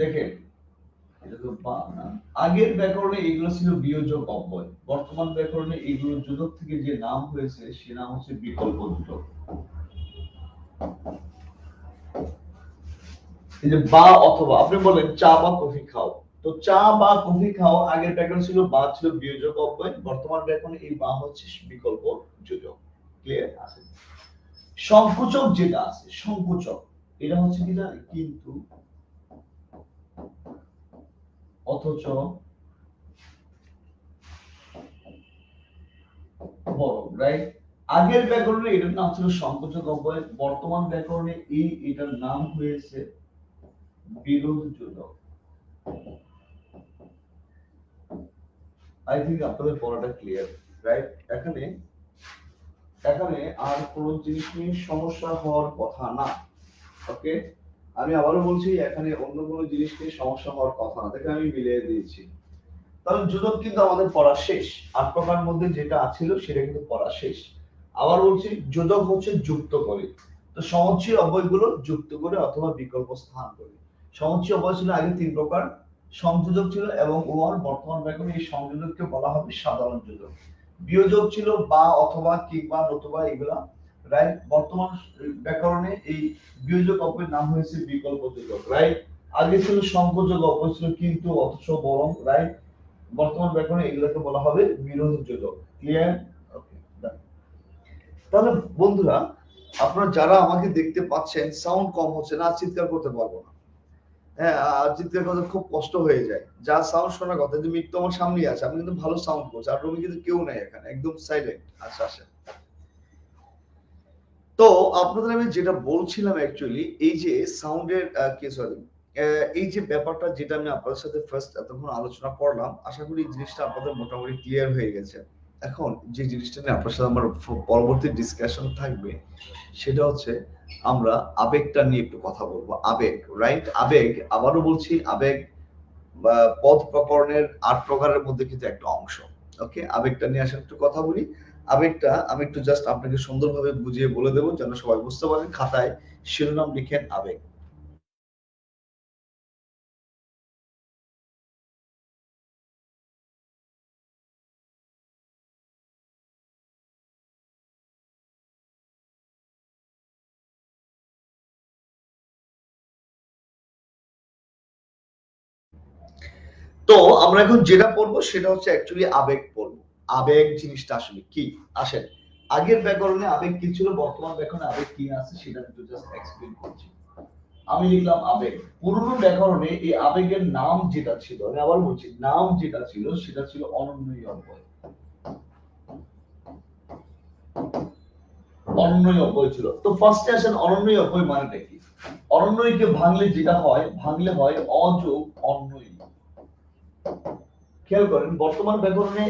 দেখেন এটা তো বা না, আগের ব্যাকরণে এগুলো ছিল বিয়োজক অব্যয়। বর্তমান ব্যাকরণে এগুলো যোজক থেকে যে নাম হয়েছে সে নাম হচ্ছে বিকল্প যোজক। এই যে বা অথবা, আপনি বলেন চা বা কফি খাও, তো চা বা কফি খাও আগের ব্যাকরণ ছিল বা, ছিল বিয়োজক অব্যয়। বর্তমান ব্যাকরণে এই বা হচ্ছে বিকল্প যোজক। ক্লিয়ার আছে? সংকোচক যেটা আছে, সংকোচক এটা হচ্ছে কি জানেন, কিন্তু, অথচ, বরং, রাইট? আগের ব্যাকরণে এটার নাম ছিল সংকোচক অব্যয়। বর্তমান ব্যাকরণে এই এটার নাম হয়েছে বিরোধ যোজক। আই থিংক আপনাদের পড়াটা ক্লিয়ার, রাইট? এখানে এখানে আর কোন জিনিস নিয়ে সমস্যা হওয়ার কথা না। ওকে, আমি আবারও বলছি, এখানে অন্য কোনো জিনিস নিয়ে সমস্যা হওয়ার কথা না। দেখেন আমি মিলিয়ে দিয়েছি। তাহলে যোজক কিন্তু আমাদের পড়া শেষ। ৮ প্রকার মধ্যে যেটা ছিল সেটা কিন্তু পড়া শেষ। আবার বলছি, যোজক হচ্ছে যুক্ত করে। তো সমুচ্চয় অব্যয়গুলো যুক্ত করে অথবা বিকল্প স্থান করে। সমুচ্চয় অব্যয় ছিল আগে ৩ প্রকার, সংযোজক ছিল এবং, ও, আর। বর্তমান ব্যাকরণে এই সংযোজককে বলা হবে সাধারণ যোজক। বিয়োজক ছিল বা, অথবা, কিংবা, নতুবা, এগুলা, রাইট? বর্তমান ব্যাকরণে এই বিয়োজক অব্যয়ের নাম হয়েছে বিকল্প যোজক, রাইট? আগে ছিল সংযোজক অব্যয় ছিল কিন্তু, অথচ, বরং, রাইট? বর্তমান ব্যাকরণে এগুলোকে বলা হবে বিরোধ যোজক। ক্লিয়ার? ওকে, তাহলে বন্ধুরা, আপনারা যারা আমাকে দেখতে পাচ্ছেন, সাউন্ড কম হচ্ছে না, চিৎকার করতে পারবো না। হ্যাঁ, চিৎকার করতে খুব কষ্ট হয়ে যায়। যা সাউন্ড শোনার কথা, যে মৃত্যু আমার সামনেই আছে, আমি কিন্তু ভালো সাউন্ড করছি, আর রুমে কিন্তু কেউ নাই, এখানে একদম সাইলেন্ট। আচ্ছা আসেন। তো আপনাদের আমি যেটা বলছিলাম অ্যাকচুয়ালি, এই যে সাউন্ডের কি সরি, এই যে ব্যাপারটা যেটা আমি আপনাদের সাথে ফার্স্ট এতক্ষণ আলোচনা করলাম, আশা করি এই জিনিসটা আপনাদের মোটামুটি ক্লিয়ার হয়ে গেছে। এখন যে জিনিসটা নিয়ে আপনার সাথে আমার পরবর্তী ডিসকাশন থাকবে, সেটা হচ্ছে আমরা আবেগটা নিয়ে একটু কথা বলবো। আবেগ, রাইট? আবেগ, আবারও বলছি, আবেগ বা পদ প্রকরণের ৮ প্রকারের মধ্যে কিন্তু একটা অংশ। ওকে, আবেগটা নিয়ে আসলে একটু কথা বলি। আবেগটা আমি একটু জাস্ট আপনাকে সুন্দরভাবে বুঝিয়ে বলে দেবো যেন সবাই বুঝতে পারেন। খাতায় শিরোনাম লিখেন আবেগ। তো আমরা এখন যেটা পড়বো সেটা হচ্ছে অ্যাকচুয়ালি আবেগ পড়বো। আবেগ জিনিসটা আসলে কি? আসেন, আগের ব্যাকরণে আবেগ কি ছিল, বর্তমান ব্যাকরণে আবেগ কি আছে সেটা একটু জাস্ট এক্সপ্লেইন করছি। আমি লিখলাম আবেগ। পুরনো ব্যাকরণে এই আবেগের নাম যেটা ছিল, আমি আবার বলছি, নাম যেটা ছিল সেটা ছিল অনন্যই অব্যয়। অনন্যই অব্যয় ছিল। তো ফার্স্টে আসেন অনন্যই অব্যয় মানেটা কি? অনন্যইকে ভাঙলে যেটা হয়, ভাঙলে হয় অযোগ অন্যই। খেয়াল করেন বর্তমান ব্যাকরণে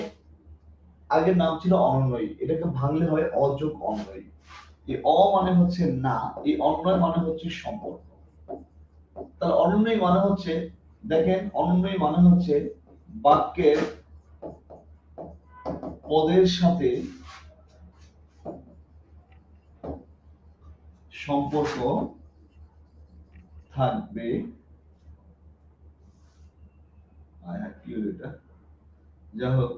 আগের নাম ছিল অনন্যই, এটাকে ভাঙলে হয় অযোগ অন্যই। এই অ মানে হচ্ছে না, এই অন্যয় মানে হচ্ছে সম্পর্ক। তাহলে অনন্যই মানে হচ্ছে, দেখেন অনন্যই মানে হচ্ছে বাক্যের পদের সাথে সম্পর্ক থাকবে। কি হলো এটা? যাই হোক,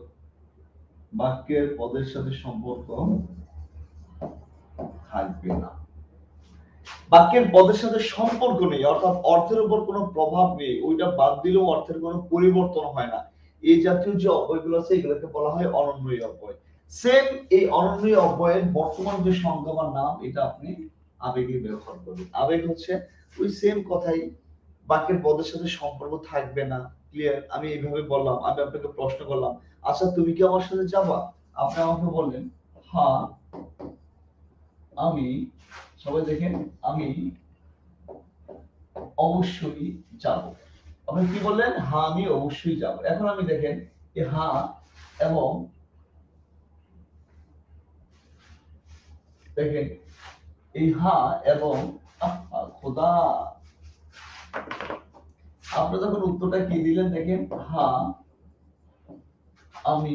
বাক্যের পদের সাথে সম্পর্ক থাকবে না। বাক্যের পদের সাথে সম্পর্ক নেই, অর্থাৎ অর্থের উপর কোনো প্রভাব নেই, ওইটা বাদ দিলেও অর্থের কোনো পরিবর্তন হয় না, এই জাতীয় যে অব্যয়গুলো আছে এগুলোকে বলা হয় অনন্যই অব্যয়। সেম এই অনন্যই অব্যয়ের বর্তমান যে সংজ্ঞা বা নাম, এটা আপনি আবেগে ব্যবহার করবেন। আবেগ হচ্ছে ওই সেম কথাই, বাক্যের পদের সাথে সম্পর্ক থাকবে না। ক্লিয়ার? আমি এইভাবে বললাম, আমি আপনাকে প্রশ্ন করলাম, আচ্ছা তুমি কি আমার সাথে যাবা? আপনি আমাকে বললেন হ্যাঁ আমি, সবাই দেখেন, আমি অবশ্যই যাব। আপনি কি বললেন? হ্যাঁ আমি অবশ্যই যাব। এখন আমি দেখেন যে হ্যাঁ এবং দেখেন এই হ্যাঁ এবং খোদা, আপনি যখন উত্তরটা কি দিলেন দেখেন, হ্যাঁ আমি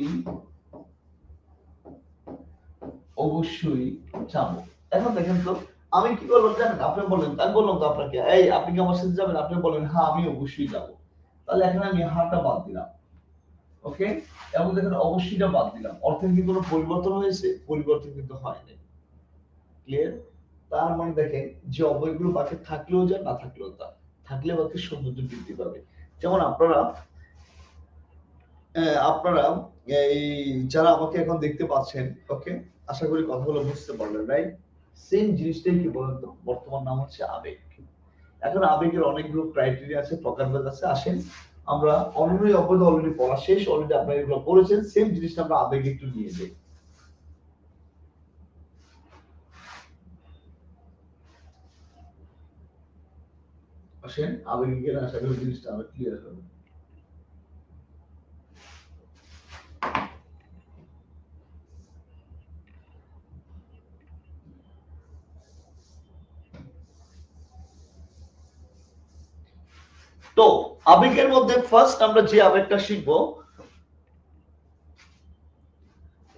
অবশ্যই যাব। এখন দেখেন তো আমি কি করলাম জানেন? আপনি বললেন, আমি বললাম তো আপনাকে, এই আপনি কি আমার সাথে যাবেন? আপনি বলেন হ্যাঁ আমি অবশ্যই যাব। তাহলে এখানে আমি হ্যাঁটা বাদ দিলাম, ওকে, এবং দেখেন অবশ্যইটা বাদ দিলাম। অর্থের কি কোনো পরিবর্তন হয়েছে? পরিবর্তন কিন্তু হয়নি। ক্লিয়ার? তার মানে দেখেন যে অবয়গুলো বাক্যে থাকলেও যা, না থাকলেও তা, থাকলে বাক্যের সৌন্দর্য বৃদ্ধি পাবে। যেমন আপনারা আপনারা এই যারা আমাকে এখন দেখতে পাচ্ছেন, ওকে, আশা করি কথাগুলো বুঝতে পারলেন, রাইট? সেম জিনিসটাই কি বলেন তো, বর্তমান নাম হচ্ছে আবেগ। এখন আবেগের অনেকগুলো ক্রাইটেরিয়া আছে, প্রকারভেদ আছে। আসেন আমরা অনন্যই অব্যয় অলরেডি পড়া শেষ, অলরেডি আপনারা এগুলো পড়েছেন, সেম জিনিসটা আমরা আবেগে একটু নিয়ে যাই। আসেন আবেগে গেলে আশা করি জিনিসটা আবার ক্লিয়ার হবে। তো আবেগের মধ্যে ফার্স্ট আমরা যে আবেগটা শিখবো,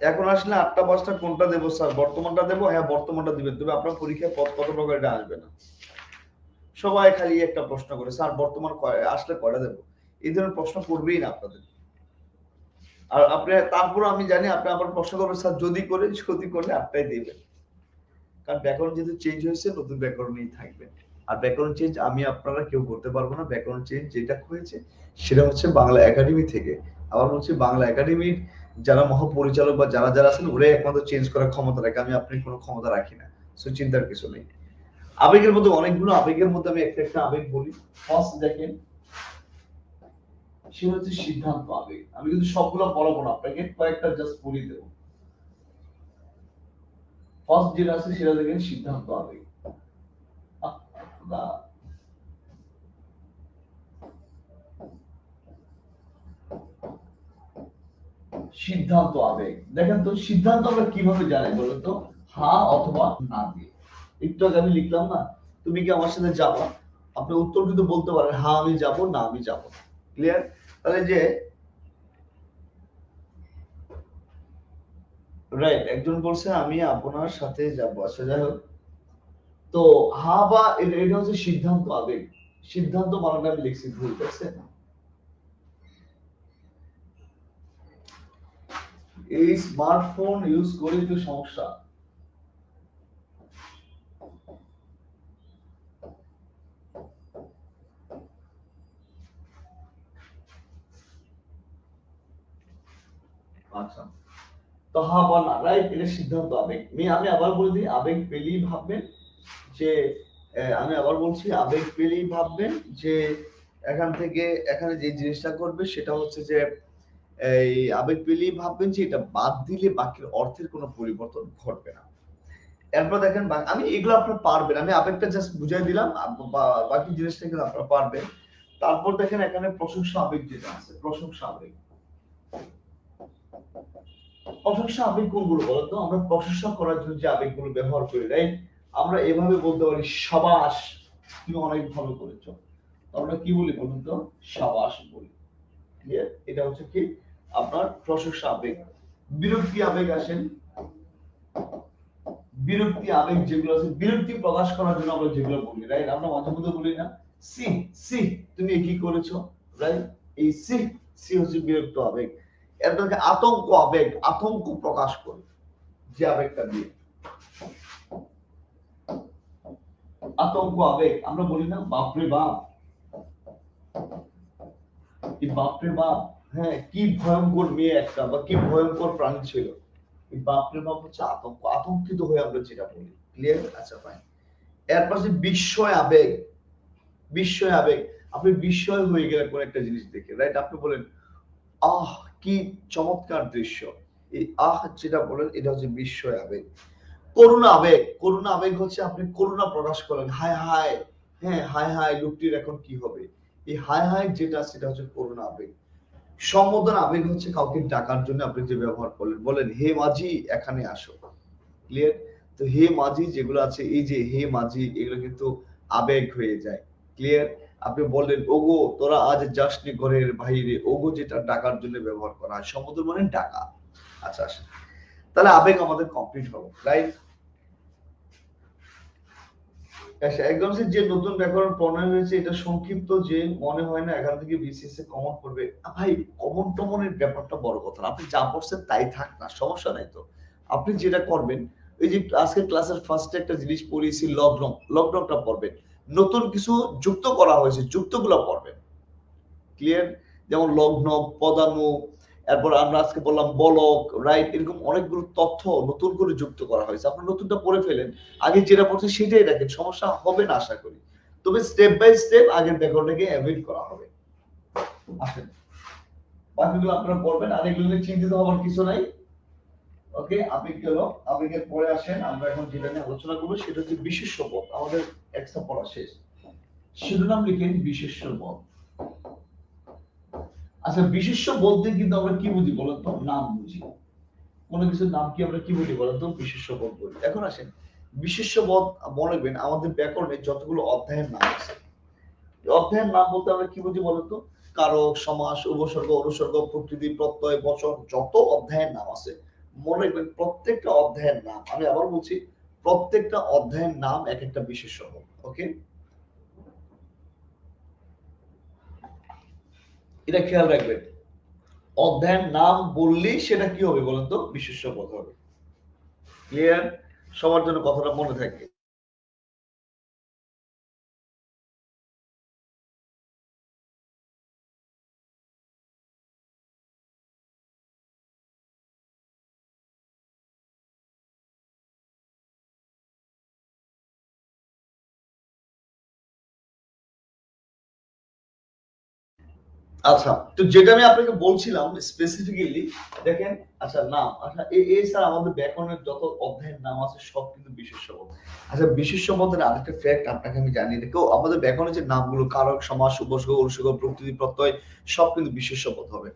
এখন আসলে 8টা 5টা কোনটা দেবো স্যার? বর্তমানটা দেবো? হ্যাঁ বর্তমানটা দিবেন, তবে আপনার পরীক্ষায় পদ কত প্রকার এটা আসবে না। সবাই খালি একটা প্রশ্ন করে, স্যার বর্তমান আসলে কয়টা দেবো? এই ধরনের প্রশ্ন করবেই না আপনাদের। আর আপনি তারপর আমি জানি আপনি আবার প্রশ্ন করবেন, স্যার যদি করে, যদি করলে 8টাই দিবেন। কারণ ব্যাকরণ যেহেতু চেঞ্জ হয়েছে, নতুন ব্যাকরণই থাকবে। আর ব্যাকরণ চেঞ্জ আমি আপনারা কেউ করতে পারবো না। ব্যাকরণ চেঞ্জ যেটা হয়েছে সেটা হচ্ছে বাংলা একাডেমি থেকে। আবার বলছি বাংলা একাডেমির যারা মহাপরিচালক বা যারা যারা আছেন ওরাই একমাত্র চেঞ্জ করার ক্ষমতা রাখে, আমি আপনি কোনো ক্ষমতা রাখি না। সো চিন্তার কিছু নেই। আবেগের মধ্যে অনেকগুলো, আবেগের মধ্যে আমি একটা একটা আবেগ বলি। ফার্স্ট দেখেন সে হচ্ছে সিদ্ধান্ত আবেগ। আমি কিন্তু সবগুলো পড়াবো না আপনাকে, কয়েকটা জাস্ট পড়িয়ে দেবো। ফার্স্ট যেটা আছে সেটা দেখেন সিদ্ধান্ত আবেগ। সিদ্ধান্ত আবেগ, দেখেন তো সিদ্ধান্ত আমরা কিভাবে জানি বলেন তো? হ্যাঁ অথবা না দিয়ে। একটু আগে আমি লিখলাম না, তুমি কি আমার সাথে যাবা? আপনি উত্তর কিন্তু বলতে পারেন হ্যাঁ আমি যাব, না আমি যাব। ক্লিয়ার? তাহলে যে রাইট, একজন বলছে আমি আপনার সাথে যাব। আচ্ছা যাই হোক, তো হ্যাঁ বা এটা হচ্ছে সিদ্ধান্ত আবেগ। সিদ্ধান্ত মানেটা আমি লিখছি ভুল, দেখছেন? এই স্মার্টফোন ইউজ করে একটু সমস্যা। আচ্ছা, তো হ্যাঁ বা না, রাইট, এটা সিদ্ধান্ত আবেগ। আমি আবার বলে দিই, আবেগ পেলেই ভাববেন যে আমি আবার বলছি, আবেগ পেলেই ভাববেন যে এখান থেকে এখানে যে জিনিসটা করবে সেটা হচ্ছে যে এই আবেগ পেলেই ভাববেন যে এটা বাদ দিলে বাকির অর্থের কোনো পরিবর্তন ঘটবে না। এরপর দেখেন আমি এগুলো আপনারা পারবেন, আমি আবেগটা জাস্ট বুঝাই দিলাম, বাকি জিনিসটা কিন্তু আপনারা পারবেন। তারপর দেখেন এখানে প্রশংসা আবেগ যেটা আছে, প্রশংসা আবেগ, প্রশংসা আবেগ কোনগুলো বলতো? আমরা প্রশংসা করার জন্য যে আবেগগুলো ব্যবহার করি, রাইট? আমরা এভাবে বলতে পারি সাবাস, তুমি অনেক ভালো করেছো। আমরা কি বলি বলুন তো? সাবাস বলি। ক্লিয়ার? এটা হচ্ছে কি আপনার প্রশংসা আবেগ। বিরক্তি আবেগ আসেন, বিরক্তি আবেগ যেগুলো আছে, বিরক্তি প্রকাশ করার জন্য আমরা যেগুলো বলি, রাইট? আমরা মাঝে মধ্যে বলি না সি, সি তুমি কি করেছো, রাইট? এই সি, সি হচ্ছে বিরক্ত আবেগ। এরপর আতঙ্ক আবেগ, আতঙ্ক প্রকাশ করে যে আবেগটা দিয়ে, আতঙ্ক আবেগ। আমরা বলি না বাপরে বাপ, এই বাপরে বাপ, হ্যাঁ কি ভয়ঙ্কর মেয়ে একটা, বা কি ভয়ঙ্কর প্রাণী ছিল, এই বাপরে বাপ হচ্ছে আতঙ্ক, আতঙ্কিত হয়ে আমরা যেটা বলি। ক্লিয়ার? আচ্ছা ফাইন। এরপর যে বিস্ময় আবেগ, বিস্ময় আবেগ, আপনি বিস্ময় হয়ে গেলেন কোন একটা জিনিস দেখে, রাইট? আপনি বলেন আহ কি চমৎকার দৃশ্য, এই আহ যেটা বলেন এটা হচ্ছে বিস্ময় আবেগ। করুণা আবেগ, করুণা আবেগ হচ্ছে আপনি করুণা প্রকাশ করেন, হায় হায়, হ্যাঁ হায় হায় লোকটির এখন কি হবে, এই হায় হায় যেটা সেটা হচ্ছে করুণা আবেগ। সম্বোধন আবেগ হচ্ছে কাউকে ডাকার জন্য আপনি যে ব্যবহার করলেন, বলেন হে মাঝি এখানে আসো। ক্লিয়ার? তো হে মাঝি যেগুলো আছে, এই যে হে মাঝি, এগুলো কিন্তু আবেগ হয়ে যায়। ক্লিয়ার? আপনি বললেন ওগো তোরা আজ যাসনি ঘরের বাইরে, ওগো যেটা ডাকার জন্য ব্যবহার করা হয়, সম্বোধন মানে ডাকা। আচ্ছা আসেন, তাহলে আবেগ আমাদের কমপ্লিট হলো, রাইট? একদম যে নতুন ব্যাকরণ প্রণয়ন হয়েছে এটা সংক্ষিপ্ত, যে মনে হয় না এখান থেকে বিসিএস এ কমন পড়বে। ভাই কমন টমনের ব্যাপারটা বড় কথা না, আপনি যা পড়ছেন তাই থাক না, সমস্যা নাই তো। আপনি যেটা করবেন, ওই যে আজকে ক্লাসের ফার্স্টে একটা জিনিস পড়িয়েছি লগ্ন, লগ্নটা পড়বেন। নতুন কিছু যুক্ত করা হয়েছে, যুক্তগুলো পড়বেন। ক্লিয়ার? যেমন লগ্ন, পদানু, এরপর আমরা আজকে বললাম বলক, রাইট? এরকম অনেকগুলো তথ্য নতুন করে যুক্ত করা হয়েছে, আপনি নতুনটা পড়ে ফেলেন, আগে যেটা পড়ছে সেটাই রাখেন, সমস্যা হবে না আশা করি। তবে স্টেপ বাই স্টেপ আগের ব্যাকরণটাকে অ্যাভয়েড করা হবে। আসেন বাকিগুলো আপনারা পড়বেন, আর এগুলো নিয়ে চিন্তিত হওয়ার কিছু নাই। ওকে, আবেগ গেল, আবেগের পরে আসেন আমরা এখন যেটা নিয়ে আলোচনা করবো সেটা হচ্ছে বিশেষ্য পদ। আমাদের একটা পড়া শেষ, শিরোনাম লিখেন বিশেষ্য পদ। আচ্ছা বিশেষ্য বলতে কিন্তু আমরা কি বুঝি বলেন তো? নাম বুঝি। কোনো কিছুর নাম কি আমরা কি বলি বলেন তো? বিশেষ্য পদ বলি। এখন আসেন বিশেষ্য পদ, মনে রাখবেন আমাদের ব্যাকরণে যতগুলো অধ্যায়ের নাম আছে, অধ্যায়ের নাম বলতে আমরা কি বুঝি বলেন তো? কারক, সমাস, উপসর্গ, অনুসর্গ, প্রকৃতি, প্রত্যয়, বচন, যত অধ্যায়ের নাম আছে, মনে রাখবেন প্রত্যেকটা অধ্যায়ের নাম, আমি আবার বলছি, প্রত্যেকটা অধ্যায়ের নাম এক একটা বিশেষ্য পদ। ওকে, এটা খেয়াল রাখবেন, অধ্যায়ের নাম বললেই সেটা কি হবে বলেন তো? বিশেষ্য পদ হবে। ক্লিয়ার? সবার জন্য কথাটা মনে থাকে। আচ্ছা, তো যেটা আমি আপনাকে বলছিলাম স্পেসিফিক্যালি, দেখেন, আচ্ছা নাম, আচ্ছা এই স্যার আমাদের ব্যাকরণের যত অধ্যায়ের নাম আছে সব কিন্তু বিশেষ্য পদ। আচ্ছা বিশেষ্য পদের আরেকটা ফ্যাক্ট আপনাকে আমি জানিয়ে রাখি, আমাদের ব্যাকরণের যে নামগুলো কারক, সমাস, উপসর্গ, অনুসর্গ, প্রকৃতি, প্রত্যয়, সব কিন্তু বিশেষ্য পদ হবে।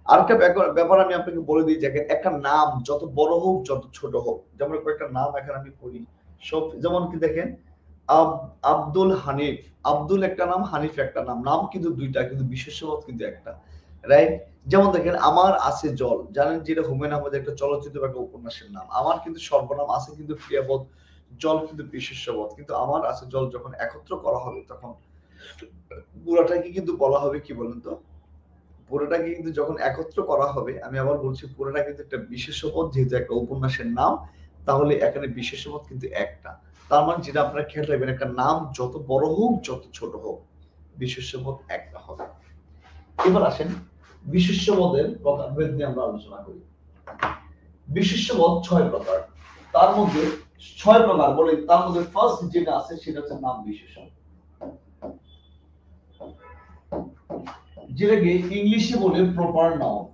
আরেকটা ব্যাপার আমি আপনাকে বলে দিই, দেখেন একটা নাম যত বড় হোক যত ছোট হোক, যেমন কয়েকটা নাম এখানে আমি পড়ি, সব যেমন কি দেখেন, আব্দুল হানিফ, আব্দুল একটা নাম, হানিফ একটা নাম, নাম কিন্তু দুইটা কিন্তু বিশেষ্যপদ কিন্তু একটা, রাইট? যেমন দেখেন আমার আছে জল, জানেন যেটা হুমায়ুন আহমেদের একটা চলচ্চিত্র বা একটা উপন্যাসের নাম। আমার কিন্তু সর্বনাম, আছে কিন্তু ক্রিয়াপদ, জল কিন্তু বিশেষ্যপদ, কিন্তু আমার আছে জল যখন একত্র করা হবে তখন পুরাটাকে কিন্তু বলা হবে কি বলেন তো? পুরোটাকে কিন্তু যখন একত্র করা হবে, আমি আবার বলছি পুরোটা কিন্তু একটা বিশেষ্যপদ, যেহেতু একটা উপন্যাসের নাম, তাহলে এখানে বিশেষ্যপদ কিন্তু একটা। তার মানে যেটা আপনারা খেয়াল রাখবেন, একটা নাম যত বড় হোক যত ছোট হোক বিশেষ্যপদ একটা হবে। এবার আসেন বিশেষ্যপদের প্রকারভেদ নিয়ে আমরা আলোচনা করি। বিশেষ্যপদ 6 প্রকার, তার মধ্যে 6 প্রকার বলে, তার মধ্যে ফার্স্ট যেটা আছে সেটা হচ্ছে নাম বিশেষণ, যেটাকে ইংলিশে বলে প্রপার নাউন।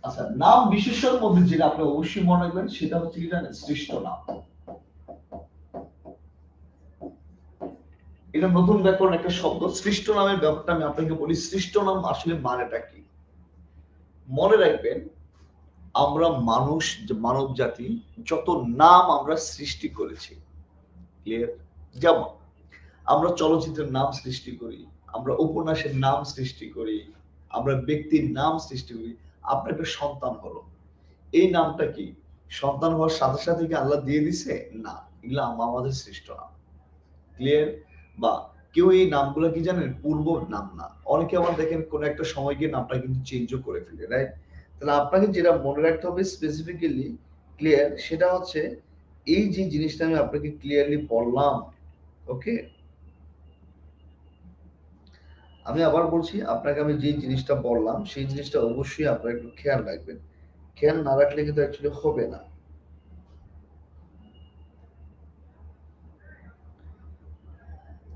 আচ্ছা, নাম বিশেষণের মধ্যে যেটা আপনি অবশ্যই মনে রাখবেন সেটা হচ্ছে কি জানেন, সৃষ্ট নাম। এটা নতুন ব্যাকরণ একটা শব্দ, সৃষ্ট নামের ব্যাপারটা আমি আপনাকে বলি। সৃষ্ট নাম আসলে মানেটা কি মনে রাখবেন, আমরা মানুষ, মানব জাতি যত নাম আমরা সৃষ্টি করেছি, ক্লিয়ার? যেমন আমরা চলচ্চিত্রের নাম সৃষ্টি করি, আমরা উপন্যাসের নাম সৃষ্টি করি, আমরা ব্যক্তির নাম সৃষ্টি করি। আপনার একটা সন্তান হলো, এই নামটা কি সন্তান হওয়ার সাথে সাথে কি আল্লাহ দিয়ে দিছে? না, এগুলো আমাদের সৃষ্ট নাম, ক্লিয়ার? বা কেউ এই নামগুলো কি জানেন পূর্ব নাম না, অনেকে আবার দেখেন কোন একটা সময় গিয়ে নামটা কিন্তু চেঞ্জও করে ফেলে, রাইট? তাহলে আপনাকে যেটা মনে রাখতে হবে স্পেসিফিক্যালি, ক্লিয়ার, সেটা হচ্ছে এই যে জিনিসটা আমি আপনাকে ক্লিয়ারলি বললাম, ওকে? আমি আবার বলছি আপনাকে, আমি যে জিনিসটা বললাম সেই জিনিসটা অবশ্যই আপনারা একটু খেয়াল রাখবেন। খেয়াল না রাখলে কিন্তু অ্যাকচুয়ালি হবে না।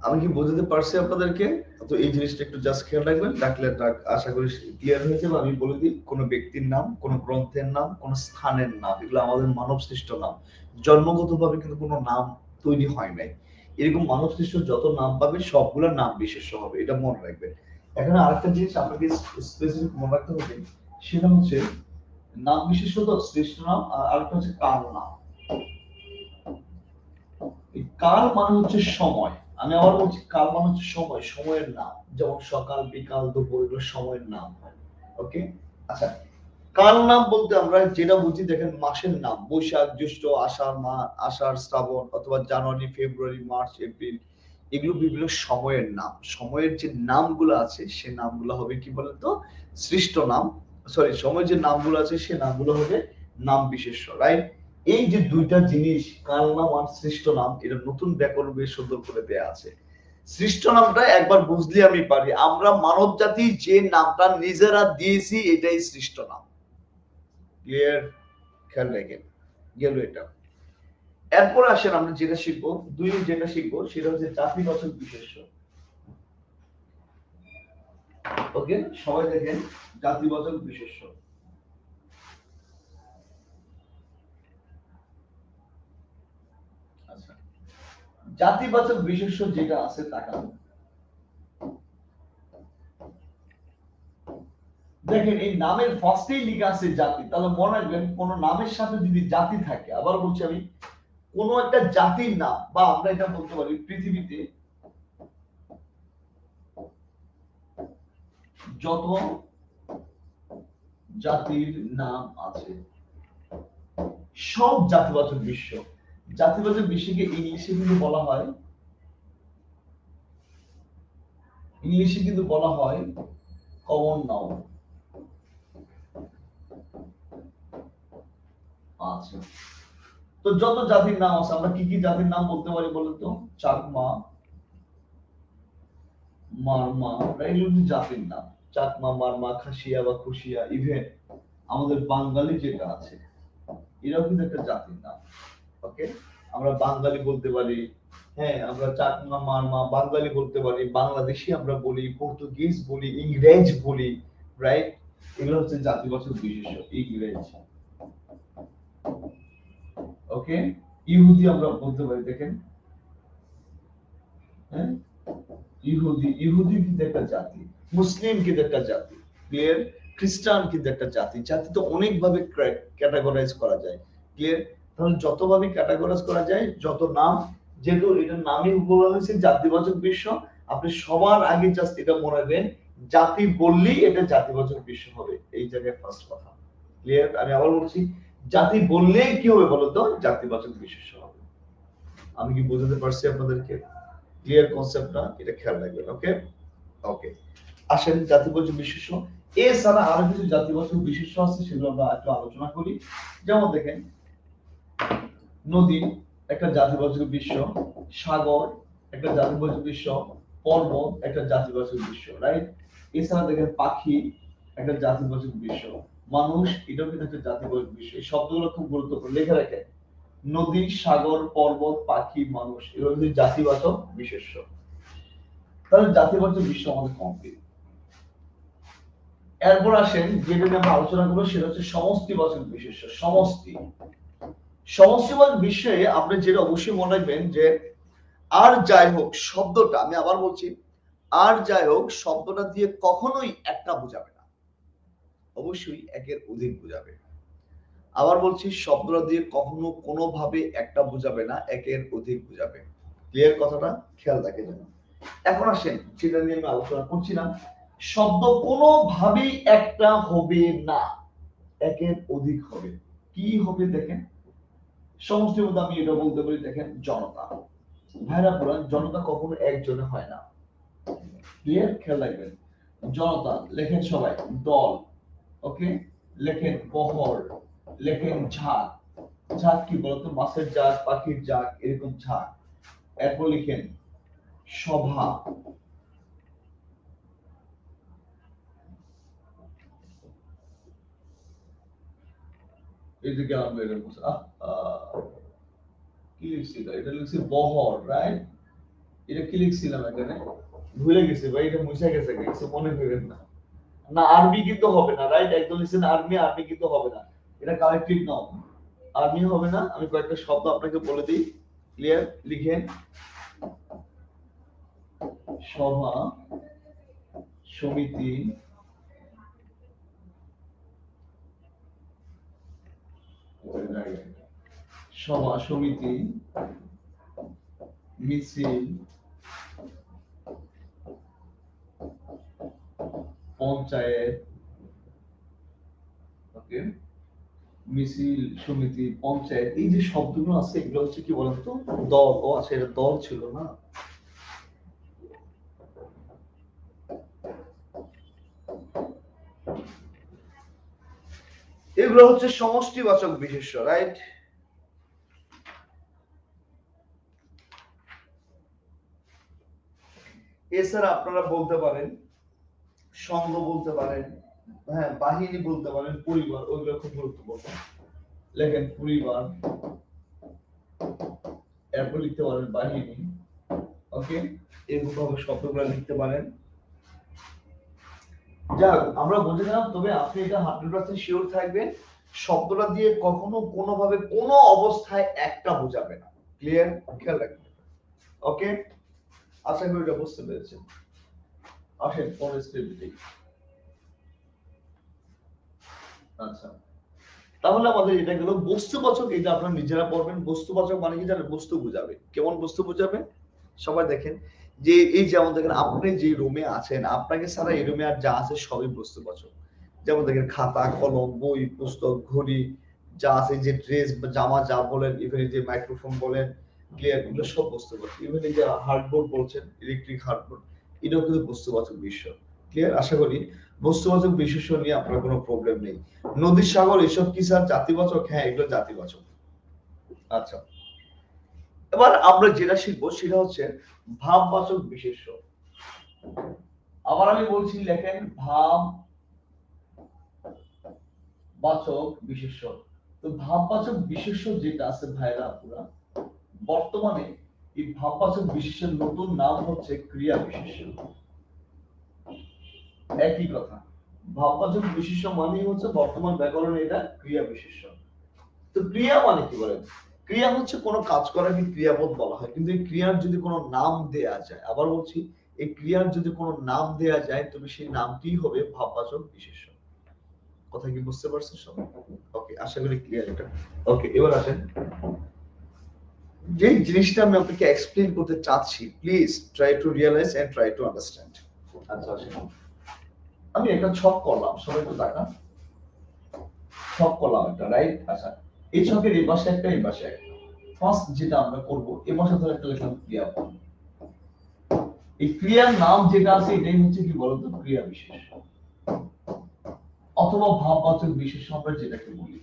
আমি কি বোঝাতে পারছি আপনাদেরকে? তো এই জিনিসটা একটু জাস্ট খেয়াল রাখবেন, রাখলে আশা করি ক্লিয়ার হয়ে যাবে। আমি বলে দিই, কোন ব্যক্তির নাম, কোন গ্রন্থের নাম, কোন স্থানের নাম, এগুলো আমাদের মানব সৃষ্ট নাম। জন্মগতভাবে কিন্তু কোনো নাম তৈরি হয় নাই। এরকম মানব সৃষ্ট যত নাম পাবে সবগুলো নাম বিশেষ্য হবে, এটা মনে রাখবেন। এখানে আরেকটা জিনিস আপনাকে স্পেসিফিক মনে রাখতে হবে, সেটা হচ্ছে নাম বিশেষ্য তো সৃষ্ট নাম, আর আরেকটা হচ্ছে কাল নাম। কাল মানে হচ্ছে সময়। আমি আবার বলছি, কাল মানে হচ্ছে সময়, সময়ের নাম। যেমন সকাল, বিকাল, দুপুর, এগুলো সময়ের নাম হয়, ওকে? আচ্ছা, কাল নাম বলতে আমরা যেটা বুঝি, দেখেন মাসের নাম, বৈশাখ, জ্যৈষ্ঠ, আষাঢ়, আষাঢ়, শ্রাবণ, অথবা জানুয়ারি, ফেব্রুয়ারি, মার্চ, এপ্রিল, এগুলো বিভিন্ন সময়ের নাম। সময়ের যে নামগুলো আছে সে নামগুলো হবে কি বলতো, সৃষ্ট নাম। সরি, সময়ের যে নামগুলো আছে সে নামগুলো হবে নাম বিশেষ্য, রাইট? এই যে দুইটা জিনিস, কাল নাম আর সৃষ্ট নাম, এটা নতুন ব্যাকরণ বেশ সুন্দর করে দেয়া আছে। সৃষ্ট নামটা একবার বুঝলে আমি পারি, আমরা মানব জাতি যে নামটা নিজেরা দিয়েছি এটাই সৃষ্ট নাম, ক্লিয়ার? খেয়াল রাখেন, গেল এটা। এরপর আসেন আমরা যেটা শিখবো, যেটা শিখবো সেটা হচ্ছে জাতিবাচক বিশেষ্য। ওকে, সবাই দেখেন, জাতিবাচক বিশেষ্য। আচ্ছা, জাতিবাচক বিশেষ্য যেটা আছে তাকান, দেখেন এই নামের ফার্স্টেই লেখা আছে জাতি, তাহলে মনে রাখবেন কোন নামের সাথে যদি জাতি থাকে, আবার বলছি আমি, কোন একটা জাতির নাম, বা আমরা এটা বলতে পারি পৃথিবীতে যত জাতির নাম আছে সব জাতিবাচক বিশ্ব। জাতিবাচক বিশ্বকে ইংলিশে কিন্তু বলা হয়, কমন নাউন। আচ্ছা, তো যত জাতির নাম আছে, আমরা কি কি জাতির নাম বলতে পারি বলেন তো? চাকমা, মারমা, এগুলো হচ্ছে জাতির নাম। চাকমা, মারমা, খাসিয়া বা খুশিয়া, ইভেন আমাদের বাঙালি যেটা আছে এটাও কিন্তু একটা জাতির নাম, ওকে? আমরা বাঙালি বলতে পারি, হ্যাঁ, আমরা চাকমা, মারমা, বাঙালি বলতে পারি, বাংলাদেশি আমরা বলি, পর্তুগিজ বলি, ইংরেজ বলি, রাইট? এগুলো হচ্ছে জাতিবাচক বিশেষ্য, ইংরেজ, ওকে? ইহুদি আমরা বলতে পারি, দেখেন, হ্যাঁ, ইহুদি, ইহুদি কিন্তু একটা জাতি, মুসলিম কিন্তু একটা জাতি, ক্লিয়ার? খ্রিস্টান কিন্তু একটা জাতি। জাতি তো অনেক ভাবে ক্যাটাগরাইজ করা যায়, ক্লিয়ার? তাহলে যত ভাবে ক্যাটাগরাইজ করা যায়, যত নাম, যেহেতু এটার নামই বলা হয়েছে জাতিবাচক বিশ্ব, আপনি সবার আগে জাস্ট এটা মনে রাখবেন, জাতি বললেই এটা জাতিবাচক বিশ্ব হবে, এই জায়গায় ফার্স্ট কথা, ক্লিয়ার? আমি আবার বলছি, জাতি বললেই কি হবে বলতো, জাতিবাচক বিশেষ্য হবে। আমি কি বোঝাতে পারছি আপনাদেরকে? ক্লিয়ার কনসেপ্টটা? এটা খেয়াল রাখবেন, ওকে? ওকে, আসেন জাতিবাচক বিশেষ্য। এছাড়া আরো কিছু জাতিবাচক বিশেষ্য আছে, সেগুলো আমরা একটু আলোচনা করি। যেমন দেখেন, নদী একটা জাতিবাচক বিশ্ব, সাগর একটা জাতিবাচক বিশ্ব, পর্বত একটা জাতিবাচক বিশ্ব, রাইট? এছাড়া দেখেন পাখি একটা জাতিবাচক বিশ্ব, মানুষ এটাও কিন্তু একটা জাতিবাচক বিশ্ব। এই শব্দগুলো খুব গুরুত্বপূর্ণ, লেখা রাখেন। নদী, সাগর, পর্বত, পাখি, মানুষ, এগুলো হচ্ছে জাতিবাচক বিশেষ্য। তাহলে জাতিবাচক বিশ্ব আমাদের কমপ্লিট। এরপর আসেন যেটা নিয়ে আমরা আলোচনা করবো সেটা হচ্ছে সমষ্টিবাচক বিশেষ্য। সমষ্টিবাচক বিষয়ে আপনি যেটা অবশ্যই মনে রাখবেন যে আর যাই হোক শব্দটা, আমি আবার বলছি, আর যাই হোক শব্দটা দিয়ে কখনোই একটা বোঝাবে না, অবশ্যই একের অধিক বোঝাবে। আবার বলছি, শব্দটা দিয়ে কখনো কোনোভাবে একটা বোঝাবে না, একের অধিক বোঝাবে। ক্লিয়ার কথাটা? খেয়াল রাখেন। এখন আসেন যেটা নিয়ে আমি আলোচনা করছিলাম, শব্দ কোনোভাবেই একটা হবে না, একের অধিক হবে। কি হবে দেখেন, সমষ্টির মধ্যে আমি এটা বলতে পারি, দেখেন জনতা, ভাইরা পুরান জনতা কখনো একজনে হয় না। ক্লিয়ার? খেয়াল রাখবেন। জনতা লেখেন সবাই, দল, ওকে, লেখেন বহর, লেখেন ঝাঁক। ঝাঁক কি বলতো? মাছের ঝাঁক, পাখির ঝাঁক, এরকম ঝাঁক। এরপর লিখেন সভা, এই যে গেলাম এরকম কি লিখছি এটা? লিখছি বহর, রাইট? এটা কি লিখছিলাম এখানে? ভুলে গেছি ভাই, এটা মুছে গেছে, কিছু মনে করেন না। না আর্মি কিন্তু হবে না, রাইট? একদম লিখছেন আর্মি, আর্মি কিন্তু হবে না, এটা কালেক্টিভ নাউন, আর্মি হবে না। আমি কয়েকটা শব্দ আপনাকে বলে দিই, ক্লিয়ার? লিখেন সভা, সমিতি, সভা সমিতি, মিছিল, পঞ্চায়েত, ওকে, মিছিল, সমিতি, পঞ্চায়েত, এই যে শব্দগুলো আছে এগুলো হচ্ছে কি বলতো? দল। ও আচ্ছা, এটা দল ছিল না। এগুলো হচ্ছে সমষ্টিবাচক বিশেষ্য, রাইট? এছাড়া আপনারা বলতে পারেন সংঘ, বলতে পারেন, হ্যাঁ, বাহিনী বলতে পারেন, পরিবার, ওইগুলো খুব গুরুত্বপূর্ণ। লেখেন পরিবার, এরপর লিখতে পারেন বাহিনী, ওকে, এরকম ভাবে শব্দগুলো লিখতে পারেন। যাক, আমরা বুঝে গেলাম। তবে আপনি এটা 100% শিওর থাকবেন, শব্দটা দিয়ে কখনো কোনোভাবে কোনো অবস্থায় একটা বোঝাবে না। ক্লিয়ার? খেয়াল রাখবেন, ওকে? আশা করি এটা বুঝতে পেরেছেন। আসেন পরের স্টেপে যাই। আচ্ছা, তাহলে আমাদের এটা গেল বস্তুবাচক। এটা আপনারা নিজেরা পড়বেন। বস্তুবাচক মানে কি জানেন? বস্তু বোঝাবে। কেমন বস্তু বোঝাবে? সবাই দেখেন যে এই যেমন দেখেন আপনি যে রুমে আছেন, আপনাকে ছাড়া এই রুমে আর যা আছে সবই বস্তুবাচক। যেমন দেখেন খাতা, কলম, বই, পুস্তক, ঘড়ি, যা আছে, যে ড্রেস, জামা, যা বলেন, ইভেন যে মাইক্রোফোন বলেন, ক্লিয়ার, এগুলো সব বস্তুবাচক। ইভেন এই যে হার্ডবোর্ড বলছেন, ইলেকট্রিক হার্ডবোর্ড, এটাও কিন্তু বস্তুবাচক বিষয়। ক্লিয়ার? আশা করি বস্তুবাচক বিশেষ্য নিয়ে আপনার কোনো প্রবলেম নেই। নদী, সাগর, এসব কি স্যার জাতিবাচক? হ্যাঁ, এগুলো জাতিবাচক। আচ্ছা, এবার আমরা যেটা শিখবো সেটা হচ্ছে ভাববাচক বিশেষ্য। আবার আমি বলছি, লেখেন ভাববাচক বিশেষ্য। তো ভাববাচক বিশেষ্য যেটা আছে ভাইরা আপুরা, বর্তমানে এই ভাববাচক বিশেষ্যের নতুন নাম হচ্ছে ক্রিয়া বিশেষ্য। একই কথা, ভাববাচক বিশেষ্য মানে হচ্ছে বর্তমান ব্যাকরণে এটা ক্রিয়া বিশেষ্য। তো ক্রিয়া মানে কি বলেন? ক্রিয়া হচ্ছে কোনো কাজ করাকে ক্রিয়াপদ বলা হয়, কিন্তু এই ক্রিয়ার যদি কোনো নাম দেয়া যায়, আবার বলছি, এই ক্রিয়ার যদি কোনো নাম দেয়া যায় তবে সেই নামটি হবে ভাববাচক বিশেষ্য। কথা কি বুঝতে পারছেন সবাই? ওকে, আশা করি ক্লিয়ার এটা। ওকে, এবার আসেন যে জিনিসটা আমি আপনাকে এক্সপ্লেইন করতে চাচ্ছি, please try to realize and try to understand. আচ্ছা, আসেন আমি একটা ছক করলাম, সবাই একটু তাকান। ছক করলাম একটা, রাইট? আচ্ছা, এই ছকের এই পাশে একটা, এই পাশে একটা। ফার্স্ট যেটা আমরা করব, এই পাশে ধরে একটা লিখলাম ক্রিয়াপদ। এই ক্রিয়ার নাম যেটা আছে এটাই হচ্ছে কি বলতো? ক্রিয়া বিশেষ্য অথবা ভাববাচক বিশেষ্য আমরা যেটাকে বলি।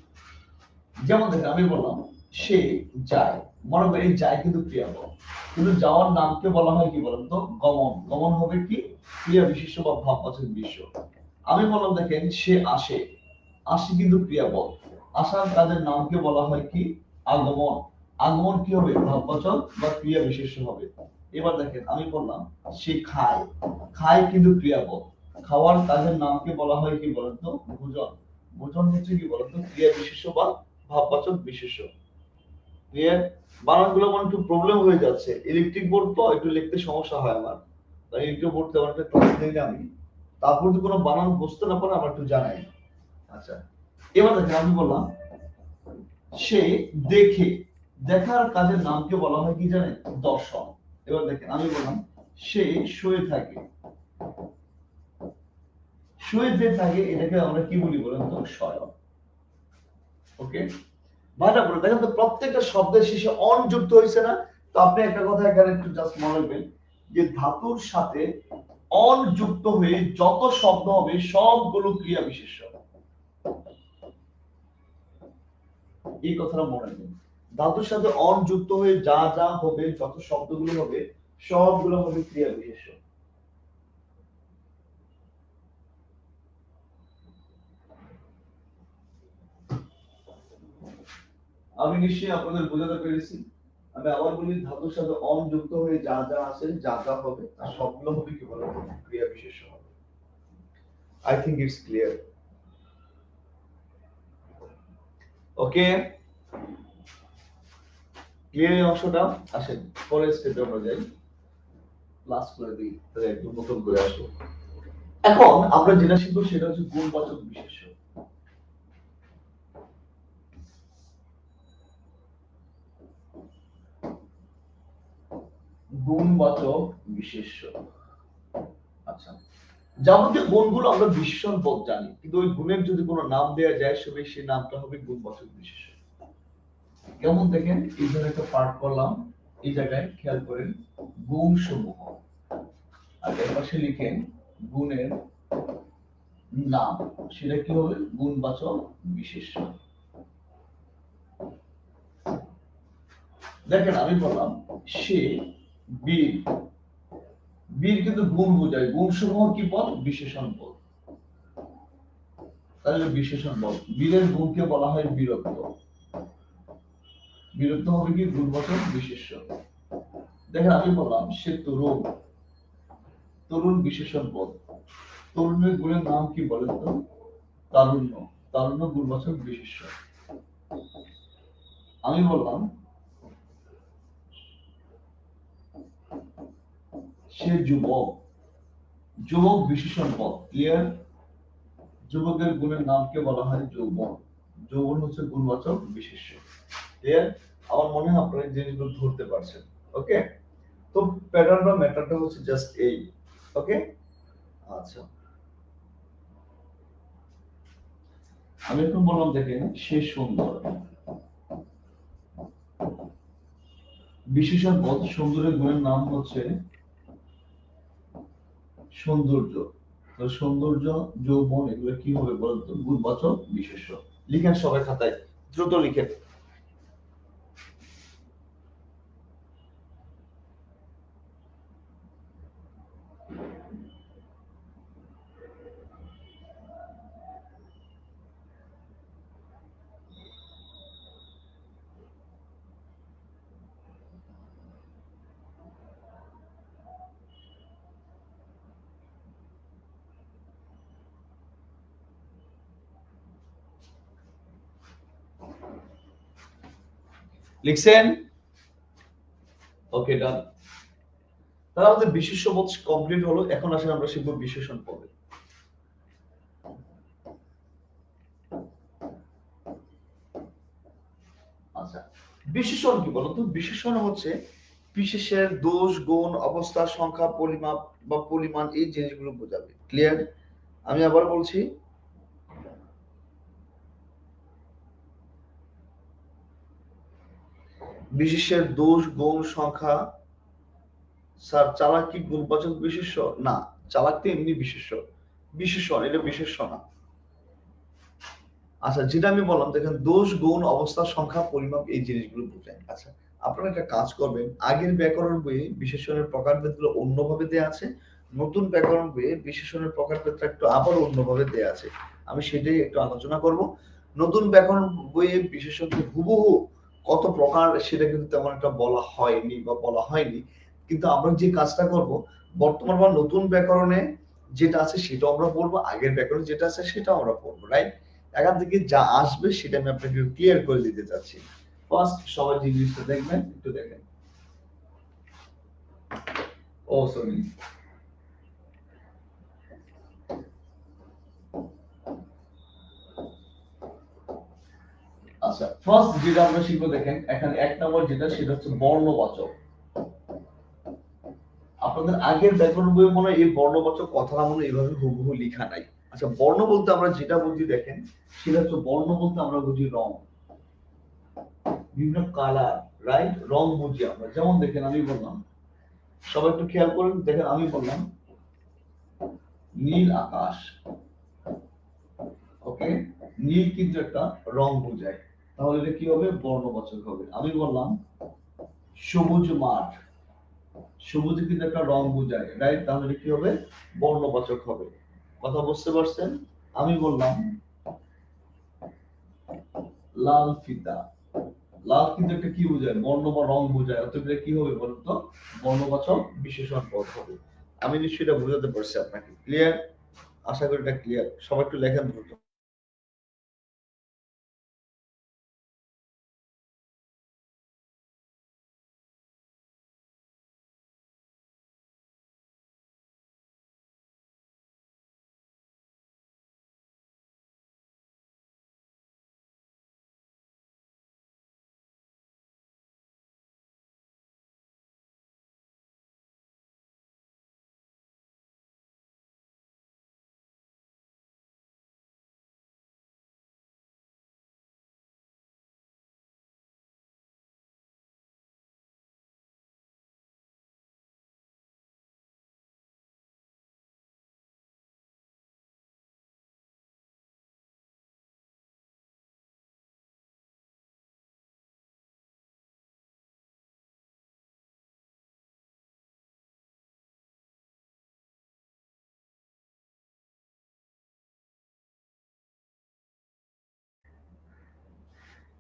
যেমন দেখেন আমি বললাম সে যায়, মনে করি যায় কিন্তু ক্রিয়াপদ, কিন্তু যাওয়ার নামকে বলা হয় কি বলতো? গমন। গমন হবে কি? ক্রিয়া বিশেষ্য বা ভাববাচক বিশেষ্য। আমি বললাম দেখেন সে আসে, আসে কিন্তু ক্রিয়াপদ, আসার কাজের নামকে বলা হয় কি? আগমন। আগমন কি হবে? ভাববাচক বা ক্রিয়া বিশেষ্য হবে। এবার দেখেন আমি বললাম সে খায়, খায় কিন্তু ক্রিয়াপদ, খাওয়ার কাজের নামকে বলা হয় কি বলতো? ভোজন। ভোজন হচ্ছে কি বলতো? ক্রিয়া বিশেষ্য বা ভাববাচক বিশেষ্য। ক্লিয়ার? বানানগুলো আমার একটু প্রবলেম হয়ে যাচ্ছে। ইলেকট্রিক বোর্ড তো একটু লিখতে সমস্যা হয় আমার। তাই ইলেকট্রিক বোর্ড তেমন একটা ক্লাস নেই না আমি। তারপর যদি কোনো বানান বুঝতে না পারে আমার একটু জানাই। আচ্ছা, এবার দেখেন আমি বললাম সে দেখে। দেখার কাজের নামকে বলা হয় কি জানেন? দর্শন। এবার দেখেন আমি বললাম সে শুয়ে থাকে। শুয়ে যে থাকে এটাকে আমরা কি বলি বলেন তো? শয়ন। ওকে, ভাটা পড়ে দেখেন তো প্রত্যেকটা শব্দের শেষে অন যুক্ত হয়েছে না? তো আপনি একটা কথা এখানে একটু জাস্ট মনে রাখবেন যে ধাতুর সাথে অন যুক্ত হয়ে যত শব্দ হবে সবগুলো ক্রিয়া বিশেষ্য। এই কথাটা মনে রাখবেন। ধাতুর সাথে অন যুক্ত হয়ে যা যা হবে, যত শব্দগুলো হবে সবগুলো হবে ক্রিয়া বিশেষ্য। আমি নিশ্চয়ই আপনাদের বোঝাতে পেরেছি। আমি আবার বলি ধাতুর সাথে অন যুক্ত হয়ে যা যা আছে, যা যা হবে তার সবগুলো হবে কি বলে ক্রিয়া বিশেষ্য হবে। I think it's clear. Okay, clear এই অংশটা? আসেন পরের স্টেপে আমরা যাই। ক্লাস করে দিই তাহলে একটু নতুন করে আসবো। এখন আমরা যেটা শিখবো সেটা হচ্ছে গুণবাচক বিশেষ্য। গুণবাচক বিশেষ্য। আচ্ছা, যাবতীয় গুণগুলো আমরা বিশেষণ পদ জানি, কিন্তু ওই গুণের যদি কোনো নাম দেওয়া যায় সবে সেই নামটা হবে গুণবাচক বিশেষ্য। কেমন দেখেন, এই ধরনের একটা পার্ট করলাম, এই জায়গায় খেয়াল করেন গুণ সমূহ, আর এর পাশে লিখেন গুণের নাম, সেটা কি হবে? গুণবাচক বিশেষ্য। দেখেন আমি বললাম সে বীর। বীর কিন্তু গুণ বোঝায়, গুণ সমূহ কি পদ? বিশেষণ পদ। তাহলে বিশেষণ পদ। বীরের গুণকে বলা হয় বীরত্ব। বীরত্ব হবে কি? গুণবাচক বিশেষ্য। দেখেন আমি বললাম সে তরুণ। তরুণ বিশেষণ পদ। তরুণের গুণের নাম কি বলেন তো? তারুণ্য। তারুণ্য গুণবাচক বিশেষ্য। আমি বললাম সে যুবক। যুবক বিশেষণ পদ। ক্লিয়ার? যুবকের গুণের নামকে বলা হয় যৌবন। যৌবন হচ্ছে গুণবাচক বিশেষ্য। ক্লিয়ার? আমার মনে হয় আপনারা এই জিনিসগুলো ধরতে পারছেন। ওকে, তো প্যাটার্ন বা ম্যাটারটা হচ্ছে জাস্ট এই। ওকে, আচ্ছা, আমি এখন বললাম দেখেন সে সুন্দর। বিশেষণ পদ। সুন্দরের গুণের নাম হচ্ছে সৌন্দর্য। তো সৌন্দর্য, যৌবন এগুলো কি হবে বলতো? গুণবাচক বিশেষ্য। লিখেন সবাই খাতায়, দ্রুত লিখেন। লিখছেন? ওকে, ডান। তাহলে আমাদের বিশেষ্য পদ কমপ্লিট হলো। এখন আসলে আমরা শিখবো বিশেষণ পদে। আচ্ছা, বিশেষণ কি বলতো? বিশেষণ হচ্ছে বিশেষের দোষ, গুণ, অবস্থা, সংখ্যা, পরিমাপ বা পরিমাণ, এই জিনিসগুলো বোঝাবে। ক্লিয়ার? আমি আবার বলছি, বিশেষের দোষ, গুণ, সংখ্যা। স্যার চালাক কি গুণবাচক বিশেষ্য? না, চালাক তো এমনি বিশেষ্য। বিশেষণ, এটা বিশেষ্য না। আচ্ছা, যেটা আমি বললাম দেখেন দোষ, গুণ, অবস্থা, সংখ্যা, পরিমাপ, এই জিনিসগুলো বোঝায়। আচ্ছা, আপনারা একটা কাজ করবেন, আগের ব্যাকরণ বইয়ে বিশেষণের প্রকারভেদগুলো অন্যভাবে দেয়া আছে, নতুন ব্যাকরণ বইয়ে বিশেষণের প্রকারভেদটা একটু আবার অন্যভাবে দেয়া আছে। আমি সেটাই একটু আলোচনা করব। নতুন ব্যাকরণ বইয়ে বিশেষণকে হুবহু কত প্রকার সেটা কিন্তু তেমন একটা বলা হয়নি বা বলা হয়নি। কিন্তু আমরা যে কাজটা করব, বর্তমান বা নতুন ব্যাকরণে যেটা আছে সেটা আমরা পড়বো, আগের ব্যাকরণ যেটা আছে সেটা আমরা পড়বো, রাইট? এখান থেকে যা আসবে সেটা আমি আপনাকে ক্লিয়ার করে দিতে চাচ্ছি। ফার্স্ট সবাই যে জিনিসটা দেখবেন একটু দেখেন। ও সরি, আচ্ছা ফার্স্ট যেটা আমরা শিখবো দেখেন, এখানে এক নম্বর যেটা সেটা হচ্ছে বর্ণবাচক। আপনাদের আগের ব্যাকরণ বইয়ে মনে হয় এই বর্ণবাচক কথাটা মনে হয় এইভাবে হুবহু লেখা নাই। আচ্ছা বর্ণ বলতে আমরা যেটা বুঝি দেখেন, সেটা হচ্ছে বর্ণ বলতে আমরা বুঝি রং, বিভিন্ন কালার, রাইট? রং বুঝি আমরা। যেমন দেখেন আমি বললাম, সবাই একটু খেয়াল করেন, দেখেন আমি বললাম নীল আকাশ, ওকে? নীল কিন্তু একটা রং বোঝায়, তাহলে এটা কি হবে? বর্ণবাচক হবে। আমি বললাম সবুজ মাঠ, সবুজ কিন্তু একটা রং বোঝায়, রাইট? তাহলে এটা কি হবে? বর্ণবাচক হবে। কথা বুঝতে পারছেন? আমি বললাম লাল ফিতা, লাল কিন্তু একটা কি বোঝায়? বর্ণ বা রং বোঝায়, অতএব এটা কি হবে বলুন তো? বর্ণবাচক বিশেষণ পদ হবে। আমি নিশ্চয়ই এটা বোঝাতে পারছি আপনাকে। ক্লিয়ার? আশা করি এটা ক্লিয়ার। সবাই একটু লেখেন দ্রুত।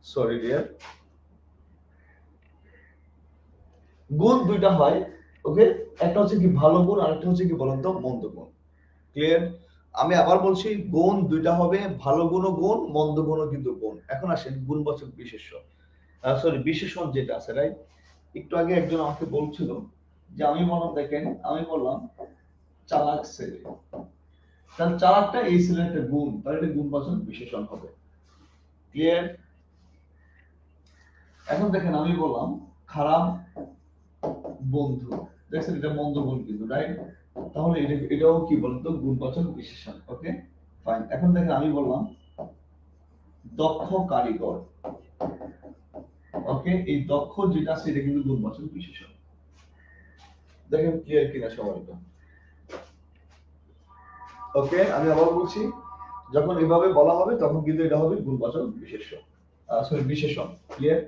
সরি ডিয়ার, গুণ দুইটা হয়, ওকে? একটা হচ্ছে কি ভালো গুণ, আর একটা হচ্ছে কি বলুন তো মন্দ গুণ। ক্লিয়ার? আমি আবার বলছি, গুণ দুইটা হবে, ভালো গুণও গুণ, মন্দ গুণও কিন্তু গুণ। এখন আসেন গুণবাচক বিশেষ্য, সরি বিশেষণ যেটা আছে, রাইট? একটু আগে একজন আমাকে বলছিল যে আমি বললাম দেখেন, আমি বললাম চালাক ছেলে, তাহলে চালাকটা এই ছেলের একটা গুণ, তাহলে এটা গুণবাচক বিশেষণ হবে। ক্লিয়ার? এখন দেখেন আমি বললাম খারাপ বন্ধু, দেখছেন এটা মন্দ গুণ কিন্তু, রাইট? তাহলে এটাও কি বলতো? গুণবাচক বিশেষণ। Okay fine. এখন দেখেন আমি বললাম দক্ষ কারিগর, ওকে? এই দক্ষ যেটা সেটা কিন্তু গুণবাচক বিশেষণ। দেখেন ক্লিয়ার কিনা সবাই তো? ওকে আমি আবার বলছি, যখন এভাবে বলা হবে তখন কিন্তু এটা হবে গুণবাচক বিশেষ্য, সরি বিশেষণ। ক্লিয়ার?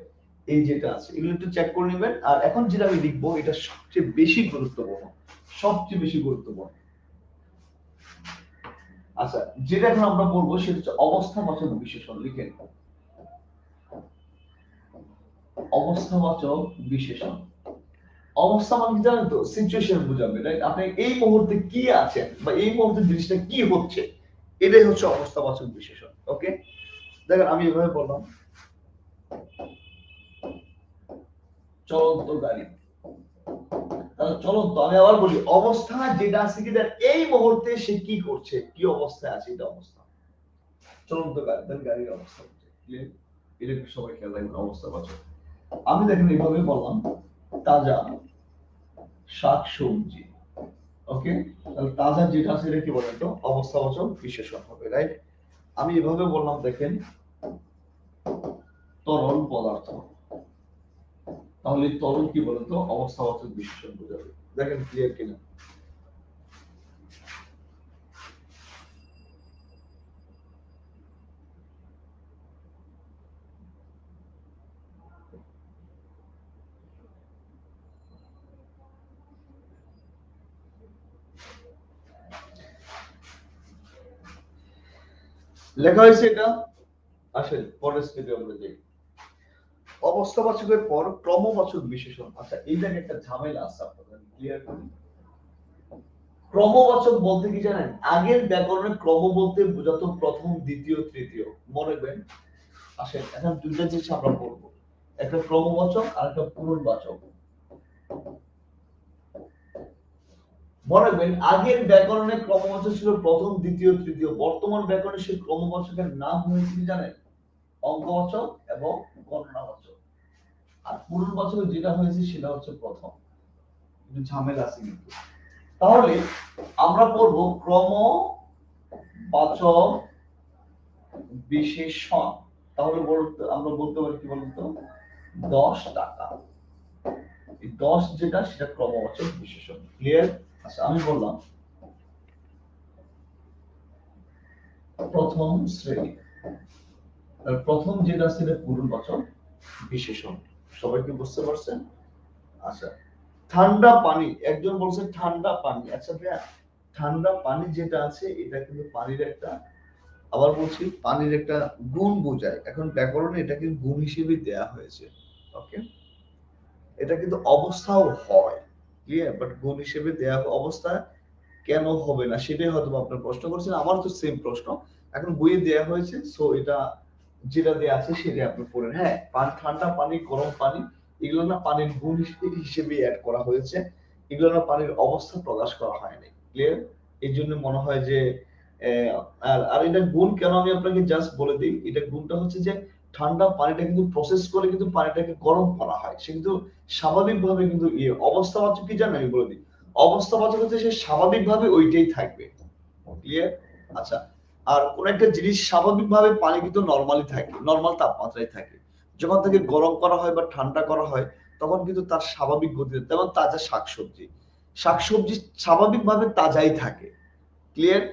এই যেটা আছে এগুলো একটু চেক করে নেবেন। আর এখন যেটা আমি লিখবো এটা সবচেয়ে বেশি গুরুত্বপূর্ণ, সবচেয়ে বেশি গুরুত্বপূর্ণ। আচ্ছা যেটা এখন আমরা পড়বো সেটা হচ্ছে অবস্থাবাচক বিশেষণ। লিখেন অবস্থাবাচক বিশেষণ। অবস্থা মানে কি জানেন তো? সিচুয়েশন বোঝাবে, রাইট? আপনি এই মুহূর্তে কি আছেন বা এই মুহূর্তে জিনিসটা কি হচ্ছে, এটাই হচ্ছে অবস্থাবাচক বিশেষণ। ওকে দেখেন আমি এভাবে বললাম চলন্ত গাড়ি, তাহলে চলন্ত। আমি আবার বলি অবস্থা যেটা আছে কি এই মুহূর্তে সে কি করছে, কি অবস্থায় আছে, এটা অবস্থা। চলন্ত গাড়ি, তাহলে গাড়ির অবস্থা হচ্ছে ক্লিয়ার? এটা একটু সবাই খেয়াল রাখবেন অবস্থাবাচক। আমি দেখেন এইভাবে বললাম তাজা শাকসবজি, ওকে? তাহলে তাজা যেটা আছে এটা কি বলেন তো? অবস্থাবাচক বিশেষণ হবে, রাইট? আমি এভাবে বললাম দেখেন তরল পদার্থ, তাহলে তরল কি বলতো? অবস্থাবাচক বিশেষণ বোঝাবে। দেখেন ক্লিয়ার কিনা? লেখা হয়েছে এটা। আসেন পরের স্টেপে আমরা যাই। অবস্থাবাচকের পর ক্রমবাচক বিশেষণ। আচ্ছা এই জায়গায় একটা ঝামেলা আছে, আপনাদের ক্লিয়ার করি। ক্রমবাচক বলতে কি জানেন? আগের ব্যাকরণে ক্রম বলতে বোঝাতো প্রথম, দ্বিতীয়, তৃতীয়। মনে রাখবেন। আসেন এখন দুইটা জিনিস আমরা পড়বো, একটা ক্রমবাচক আর একটা পুনর্বাচক। মনে রাখবেন আগের ব্যাকরণে ক্রমবাচক ছিল প্রথম, দ্বিতীয়, তৃতীয়। বর্তমান ব্যাকরণে সেই ক্রমবাচকের নাম হয়েছে কি জানেন? অঙ্গবাচক এবং গণনাবাচক। আর পুনর্বাচক যেটা হয়েছে সেটা হচ্ছে প্রথম। একটু ঝামেলা আছে কিন্তু। তাহলে আমরা পড়ব ক্রমবাচক বিশেষণ। তাহলে আমরা বলতে পারি কি বলতো, 10 টাকা। এই 10 যেটা সেটা ক্রমবাচক বিশেষণ। ক্লিয়ার? আচ্ছা আমি বললাম প্রথম শ্রেণী, প্রথম যেটা ছিল পুনর্বাচক বিশেষণ। সবাই কি বুঝতে পারছেন? আচ্ছা ঠান্ডা পানি, একজন বলছে ঠান্ডা পানি। আচ্ছা ভাইয়া ঠান্ডা পানি যেটা আছে এটা কিন্তু পানির একটা, আবার বলছি পানির একটা গুণ বোঝায়। এখন ব্যাকরণে এটাকে গুণ হিসেবে দেয়া হয়েছে। ওকে, এটা কিন্তু অবস্থাও হয়, ক্লিয়ার, বাট গুণ হিসেবে দেয়া অবস্থা কেন হবে না সেটাই হয়তো আপনার প্রশ্ন করছেন। আমার তো সেম প্রশ্ন, এখন বইয়ে দেয়া হয়েছে, সো এটা যেটা দেয়া আছে সেটাই আপনি পড়েন। হ্যাঁ, ঠান্ডা পানি, গরম পানি, এগুলো না পানির গুণ হিসেবে অ্যাড করা হয়েছে, এগুলো না পানির অবস্থা প্রকাশ করা হয়নি। ক্লিয়ার? এই জন্য মনে হয় যে আর এটা গুণ কেন আমি আপনাকে জাস্ট বলে দিই, এটা গুণটা হচ্ছে যে ঠান্ডা পানিটা কিন্তু প্রসেস করে কিন্তু পানিটাকে গরম করা হয়, সে কিন্তু স্বাভাবিকভাবে কিন্তু অবস্থাবাচক কি জানেন আমি বলে দিই, অবস্থাবাচক হচ্ছে সে স্বাভাবিকভাবে ওইটাই থাকবে। ক্লিয়ার? আচ্ছা আর কোন একটা জিনিস স্বাভাবিকভাবে পানি কিন্তু নরমালি থাকে, নরমাল তাপমাত্রায় থাকে। যখন তাকে গরম করা হয় বা ঠান্ডা করা হয় তখন কিন্তু তার স্বাভাবিক গতিতে, যেমন তাজা শাকসবজি, শাকসবজি স্বাভাবিকভাবে তাজাই থাকে। ক্লিয়ার?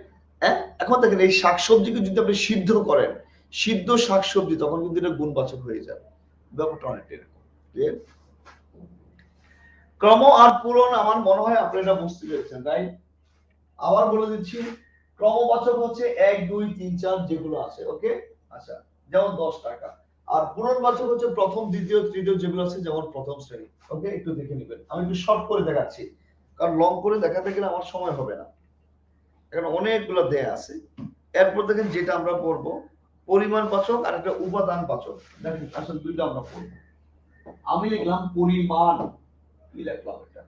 হ্যাঁ, এখন দেখেন এই শাকসবজিকে যদি আপনি সিদ্ধ করেন, সিদ্ধ শাকসবজি, তখন কিন্তু এটা গুণবাচক হয়ে যাবে। ব্যাপারটা অনেকটা এরকম। ক্লিয়ার? ক্রম আর পূরণ আমার মনে হয় আপনি এটা বুঝতে পেরেছেন, তাই আবার বলে দিচ্ছি, ক্রমবাচক হচ্ছে 1 2 3 4 যেগুলো আছে। ওকে, আচ্ছা যেমন 10 টাকা। আর পুনর্বাচক হচ্ছে প্রথম, দ্বিতীয়, তৃতীয় যেগুলো আছে, যেমন প্রথম শ্রেণী। ওকে, একটু দেখে নেবেন, আমি একটু শর্ট করে দেখাচ্ছি কারণ লং করে দেখাতে গেলে আমার সময় হবে না, এখানে অনেকগুলো দেয়া আছে। এরপর দেখেন যেটা আমরা পড়বো পরিমাণবাচক আর একটা উপাদানবাচক। দেখেন আসলে দুইটা আমরা পড়বো। আমি লিখলাম পরিমাণ, কি লিখলাম এটা,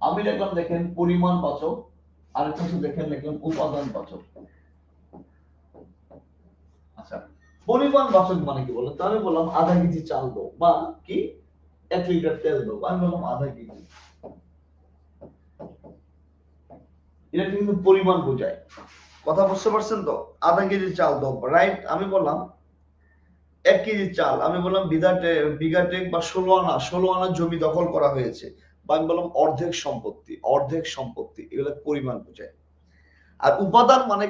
আমি লিখলাম দেখেন পরিমাণবাচক, আর একটা হচ্ছে দেখেন লিখলাম উপাদানবাচক। আচ্ছা পরিমাণবাচক মানে কি বলেন? তাহলে বললাম আধা কেজি চাল দাও, বা কি 1 লিটার তেল দাও, আমি বললাম আধা কেজি। এটা কিন্তু পরিমাণ বোঝায়। কথা বুঝতে পারছেন তো? আধা কেজি চাল দাও, রাইট? আমি বললাম 1 কেজি চাল, আমি বললাম বিঘাটেক বা 16 আনা জমি দখল করা হয়েছে, বা আমি বললাম অর্ধেক সম্পত্তি, অর্ধেক সম্পত্তি, এগুলো পরিমাণ বোঝায়। আর উপাদান মানে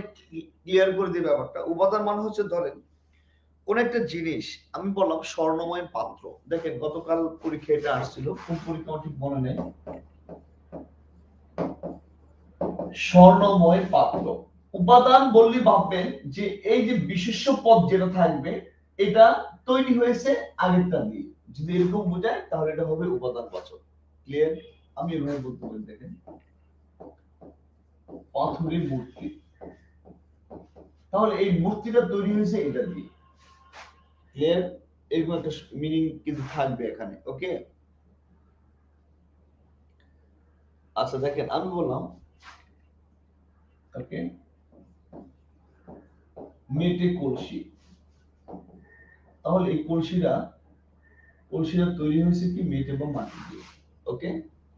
ক্লিয়ার করে দিই ব্যাপারটা, উপাদান মানে হচ্ছে ধরেন কোন একটা জিনিস, আমি বললাম স্বর্ণময় পাত্র। দেখেন গতকাল পরীক্ষা এটা আসছিল, কোন পরীক্ষা ঠিক মনে নেই, স্বর্ণময় পাত্র। উপাদান বললি ভাববেন যে এই যে বিশেষ্য পদ যেটা থাকবে এটা তৈরি হয়েছে আগেরটা দিয়ে, যদি এরকম বোঝায় তাহলে এটা হবে উপাদানবাচক। ক্লিয়ার? আমি এভাবে বলতে পারি, দেখেন পাথরের মূর্তি, তাহলে এই মূর্তিটা তৈরি হয়েছে এটা দিয়ে। ক্লিয়ার? এরকম একটা মিনিং কিন্তু থাকবে এখানে। ওকে, আচ্ছা দেখেন আমি বললাম ওকে মেটে কলসি, তাহলে এই কলসিটা তৈরি হয়েছে কি মেট এবং মাটি দিয়ে। ওকে,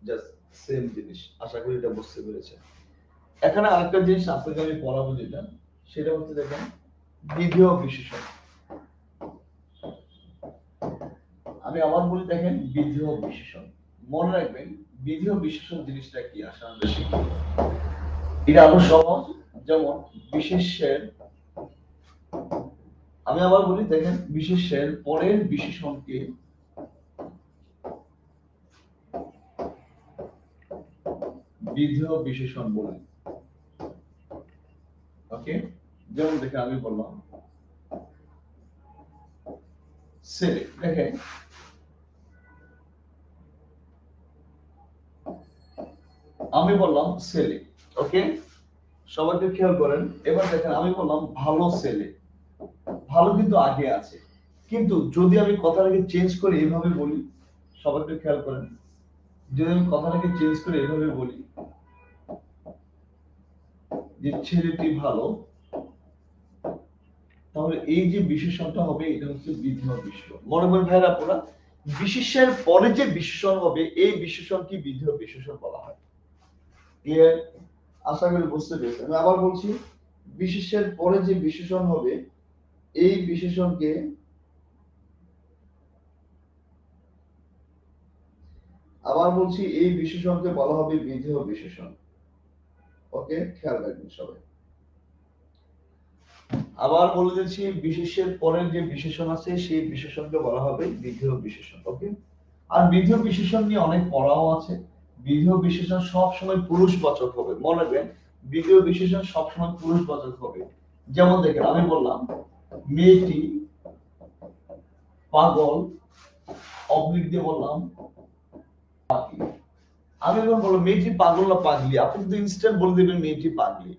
জাস্ট সেম জিনিস, আশা করি এটা বুঝতে পেরেছেন। এখানে আরেকটা জিনিস আপনাকে আমি পড়াবো যেটা, সেটা হচ্ছে দেখেন বিধেয় বিশেষণ। আমি আবার বলি দেখেন বিধেয় বিশেষণ, মনে রাখবেন বিধেয় বিশেষণ জিনিসটা কি, আসা আমরা শিখি, এটা আরো সহজ। যেমন বিশেষ্যের, আমি আবার বলি দেখেন বিশেষ্যের পরের বিশেষণকে বিধেয় বিশেষণ বলে। ওকে, যেমন দেখেন আমি বললাম ছেলে, দেখেন আমি বললাম ছেলে, ওকে, সবাইকে খেয়াল করেন। এবার দেখেন আমি বললাম ভালো ছেলে, ভালো কিন্তু আগে আছে, কিন্তু যদি আমি কথাটাকে চেঞ্জ করে এভাবে বলি, সবাইকে খেয়াল করেন, যদি আমি কথাটাকে চেঞ্জ করে এভাবে বলি যে ছেলেটি ভালো, তাহলে এই যে বিশেষণটা হবে এটা হচ্ছে বিধেয় বিশেষণ। মনে মনে ভাইরা আপনারা, বিশেষের পরে যে বিশেষণ হবে এই বিশেষণ কি বিধেয় বিশেষণ বলা হয়। ক্লিয়ার? আশা করি বুঝতে পেরেছেন। আমি আবার বলছি, বিশেষের পরে যে বিশেষণ হবে এই বিশেষণকে আবার বলছি এই বিশেষণকে বলা হবে বিধেয় বিশেষণ। ওকে, খেয়াল রাখবেন সবাই। আবার বলে দিচ্ছি, বিশেষের পরের যে বিশেষণ আছে সেই বিশেষণকে বলা হবে বিধেয় বিশেষণ। ওকে, আর বিধেয় বিশেষণ নিয়ে অনেক পড়াও আছে। বিধেয় বিশেষণ সব সময় পুরুষবাচক হবে, মনে রাখবেন, বিধেয় বিশেষণ সব সময় পুরুষবাচক হবে। যেমন দেখেন আমি বললাম মেয়েটি পাগল, অবলিক দিয়ে বললাম পাগলি। আমি যখন বললাম মেয়েটি পাগল না পাগলি, আপনি কিন্তু ইনস্ট্যান্ট বলে দেবেন মেয়েটি পাগলি,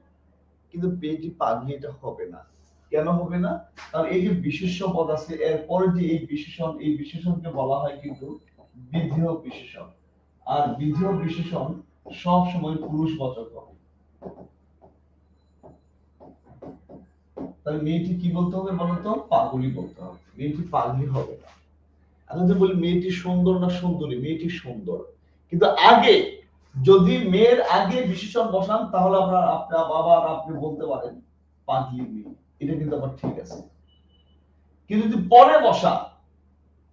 কিন্তু মেয়েটি পাগলি এটা হবে না। কেন হবে না? কারণ এই যে বিশেষ্য পদ আছে এরপরে যে এই বিশেষণ, এই বিশেষণকে বলা হয় কিন্তু বিধেয় বিশেষণ। আর বিধেয় বিশেষণ সব সময় পুরুষবাচক হবে। তাহলে মেয়েটি কি বলতে হবে বলতো? পাগলি বলতে হবে, মেয়েটি পাগলি হবে না। এখন যদি বলি মেয়েটি সুন্দর না সুন্দরী, মেয়েটি সুন্দর, কিন্তু আগে যদি মেয়ের আগে বিশেষণ বসান তাহলে আপনার বাবা আর আপনি বলতে পারেন পাগলি মেয়ে, এটা কিন্তু আবার ঠিক আছে। কিন্তু যদি পরে বসা,